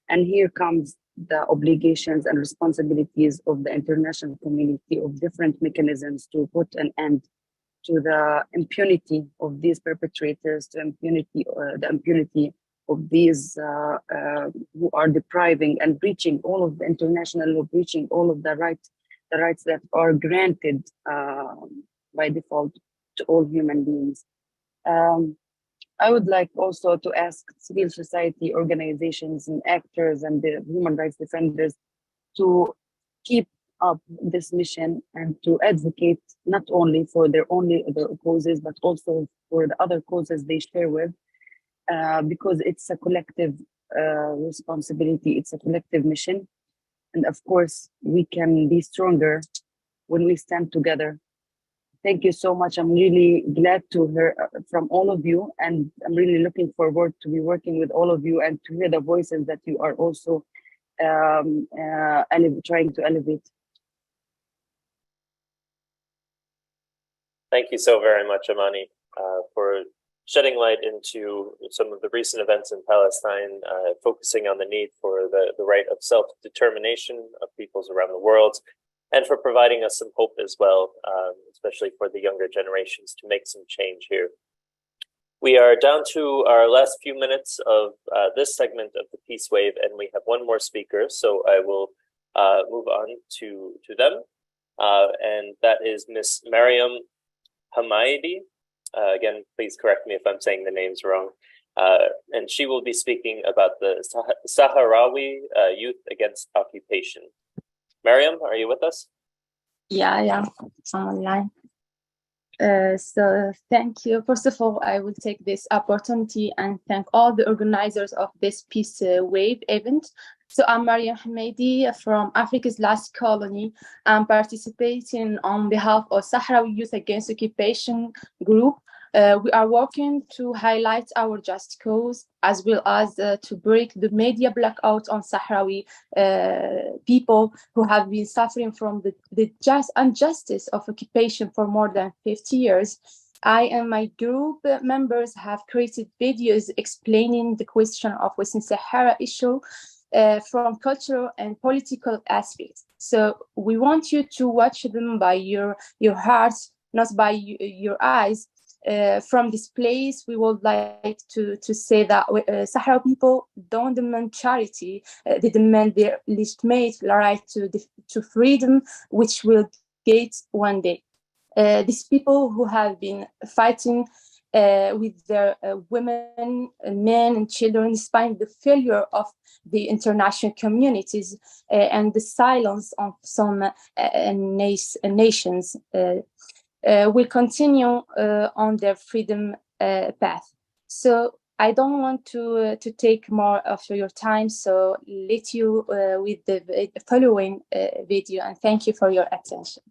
And here comes the obligations and responsibilities of the international community of different mechanisms to put an end to the impunity of these perpetrators, to the impunity of these who are depriving and breaching all of the international law, breaching all of the rights that are granted by default to all human beings. I would like also to ask civil society organizations and actors and the human rights defenders to keep up this mission and to advocate not only for their causes, but also for the other causes they share with, because it's a collective responsibility. It's a collective mission. And of course, we can be stronger when we stand together. Thank you so much. I'm really glad to hear from all of you, and I'm really looking forward to be working with all of you and to hear the voices that you are also trying to elevate. Thank you so very much, Amani, for shedding light into some of the recent events in Palestine, focusing on the need for the right of self-determination of peoples around the world, and for providing us some hope as well, especially for the younger generations to make some change here. We are down to our last few minutes of this segment of the Peace Wave, and we have one more speaker, so I will move on to them. And that is Miss Mariam Hamaidi. Again, please correct me if I'm saying the names wrong. And she will be speaking about the Sahrawi youth against occupation. Mariam, are you with us? Yeah, I'm online. So thank you. First of all, I will take this opportunity and thank all the organizers of this Peace Wave event. So I'm Mariam Hamaidi from Africa's Last Colony. I'm participating on behalf of Sahrawi Youth Against Occupation group. We are working to highlight our just cause, as well as to break the media blackout on Sahrawi people who have been suffering from the injustice of occupation for more than 50 years. I and my group members have created videos explaining the question of Western Sahara issue from cultural and political aspects. So we want you to watch them by your hearts, not by your eyes. From this place, we would like to say that Sahrawi people don't demand charity, they demand their legitimate right to freedom, which will get one day. These people who have been fighting with their women, men, and children, despite the failure of the international communities and the silence of some nations, will continue on their freedom path. So I don't want to take more of your time, so let you with the following video, and thank you for your attention.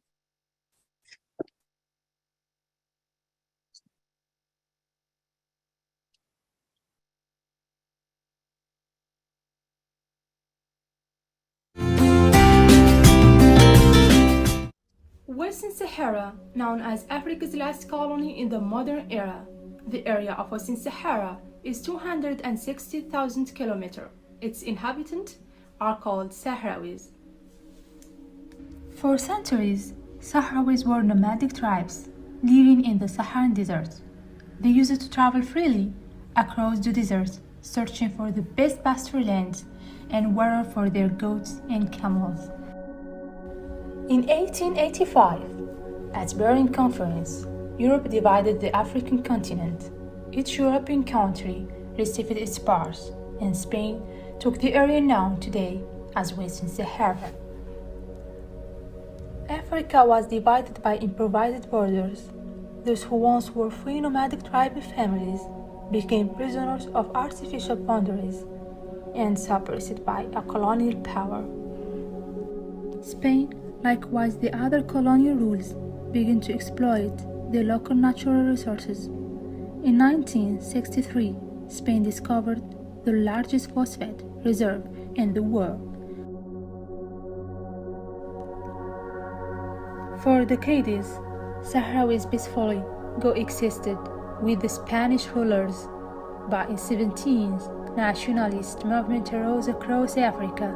Western Sahara, known as Africa's last colony in the modern era. The area of Western Sahara is 260,000 kilometers. Its inhabitants are called Sahrawis. For centuries, Sahrawis were nomadic tribes living in the Saharan desert. They used to travel freely across the desert, searching for the best pasture lands and water for their goats and camels. In 1885, at Berlin Conference, Europe divided the African continent. Each European country received its parts, and Spain took the area known today as Western Sahara. Africa was divided by improvised borders. Those who once were free nomadic tribal families became prisoners of artificial boundaries and suppressed by a colonial power. Spain, likewise the other colonial rules, began to exploit the local natural resources. In 1963, Spain discovered the largest phosphate reserve in the world. For decades, Sahrawis peacefully coexisted with the Spanish rulers, but in 17th, nationalist movement arose across Africa.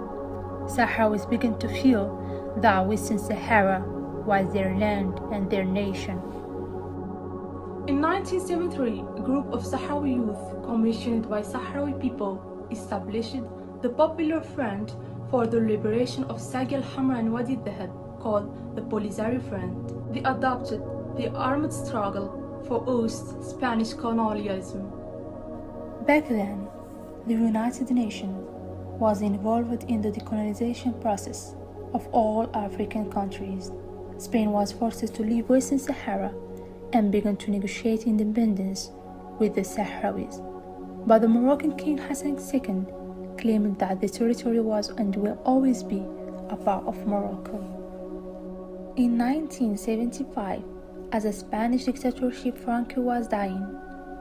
Sahrawis began to feel that Western Sahara was their land and their nation. In 1973, a group of Sahrawi youth commissioned by Sahrawi people established the Popular Front for the Liberation of Sagi al-Hamra and Wadi al-Dhahab, called the Polisario Front. They adopted the armed struggle for Spanish colonialism. Back then, the United Nations was involved in the decolonization process of all African countries. Spain was forced to leave Western Sahara and began to negotiate independence with the Sahrawis. But the Moroccan King Hassan II claimed that the territory was and will always be a part of Morocco. In 1975, as a Spanish dictatorship Franco was dying,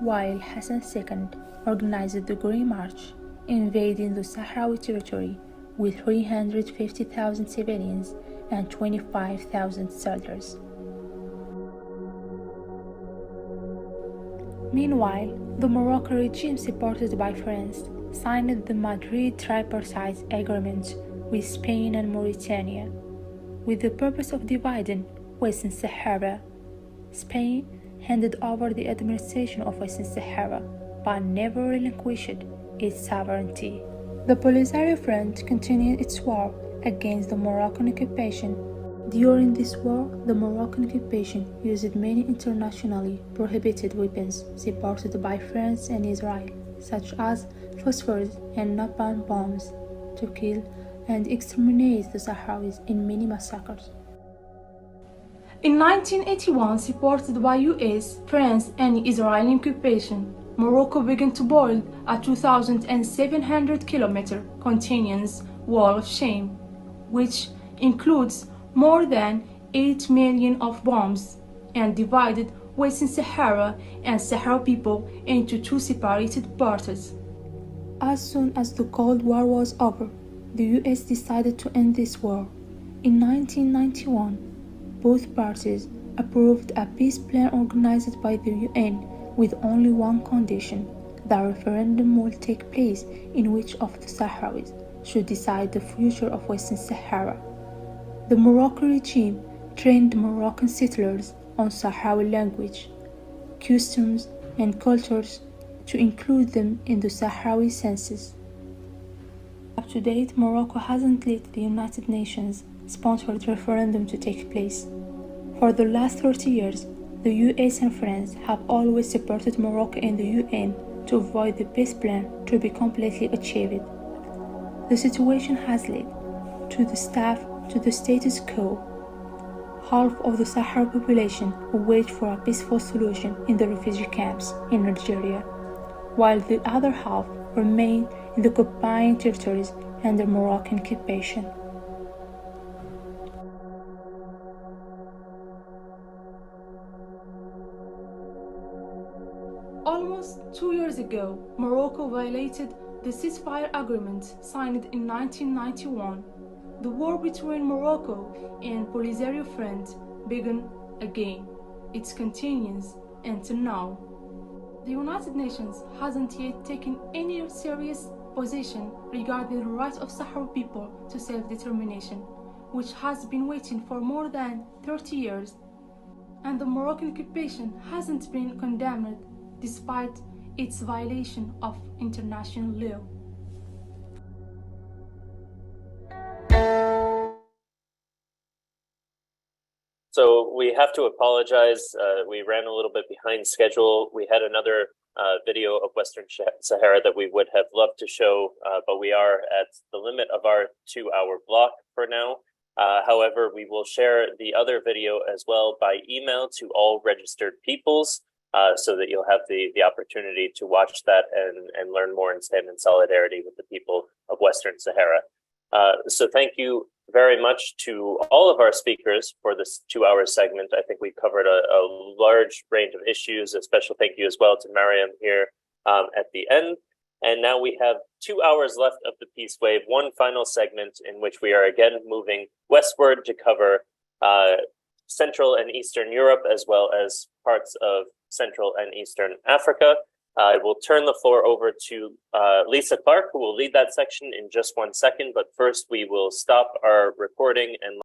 while Hassan II organized the Green March, invading the Sahrawi territory with 350,000 civilians and 25,000 soldiers. Meanwhile, the Moroccan regime, supported by France, signed the Madrid Tripartite Agreement with Spain and Mauritania, with the purpose of dividing Western Sahara. Spain handed over the administration of Western Sahara, but never relinquished its sovereignty. The Polisario Front continued its war against the Moroccan occupation. During this war, the Moroccan occupation used many internationally prohibited weapons supported by France and Israel, such as phosphorus and napalm bombs, to kill and exterminate the Sahrawis in many massacres. In 1981, supported by US, France, and Israeli occupation, Morocco began to build a 2,700-kilometer continuous wall of shame, which includes more than 8 million of bombs, and divided Western Sahara and Sahara people into two separated parts. As soon as the Cold War was over, the US decided to end this war. In 1991, both parties approved a peace plan organized by the UN with only one condition: that a referendum will take place in which of the Sahrawis should decide the future of Western Sahara. The Moroccan regime trained Moroccan settlers on Sahrawi language, customs, and cultures to include them in the Sahrawi census. Up to date, Morocco hasn't let the United Nations sponsored referendum to take place. For the last 30 years, the US and France have always supported Morocco in the UN to avoid the peace plan to be completely achieved. The situation has led to the status quo. Half of the Sahara population wait for a peaceful solution in the refugee camps in Algeria, while the other half remain in the occupied territories under Moroccan occupation. Almost 2 years ago, Morocco violated the ceasefire agreement signed in 1991. The war between Morocco and Polisario Front began again. It continues until now. The United Nations hasn't yet taken any serious position regarding the right of Sahrawi people to self-determination, which has been waiting for more than 30 years, and the Moroccan occupation hasn't been condemned despite its violation of international law. So we have to apologize. We ran a little bit behind schedule. We had another video of Western Sahara that we would have loved to show, but we are at the limit of our 2-hour block for now. However, we will share the other video as well by email to all registered peoples, so that you'll have the opportunity to watch that and learn more and stand in solidarity with the people of Western Sahara. So thank you very much to all of our speakers for this 2-hour segment. I think we covered a large range of issues. A special thank you as well to Mariam here at the end. And now we have 2 hours left of the Peace Wave, one final segment in which we are again moving westward to cover Central and Eastern Europe, as well as parts of Central and Eastern Africa. I will turn the floor over to Lisa Clark, who will lead that section in just 1 second. But first, we will stop our recording and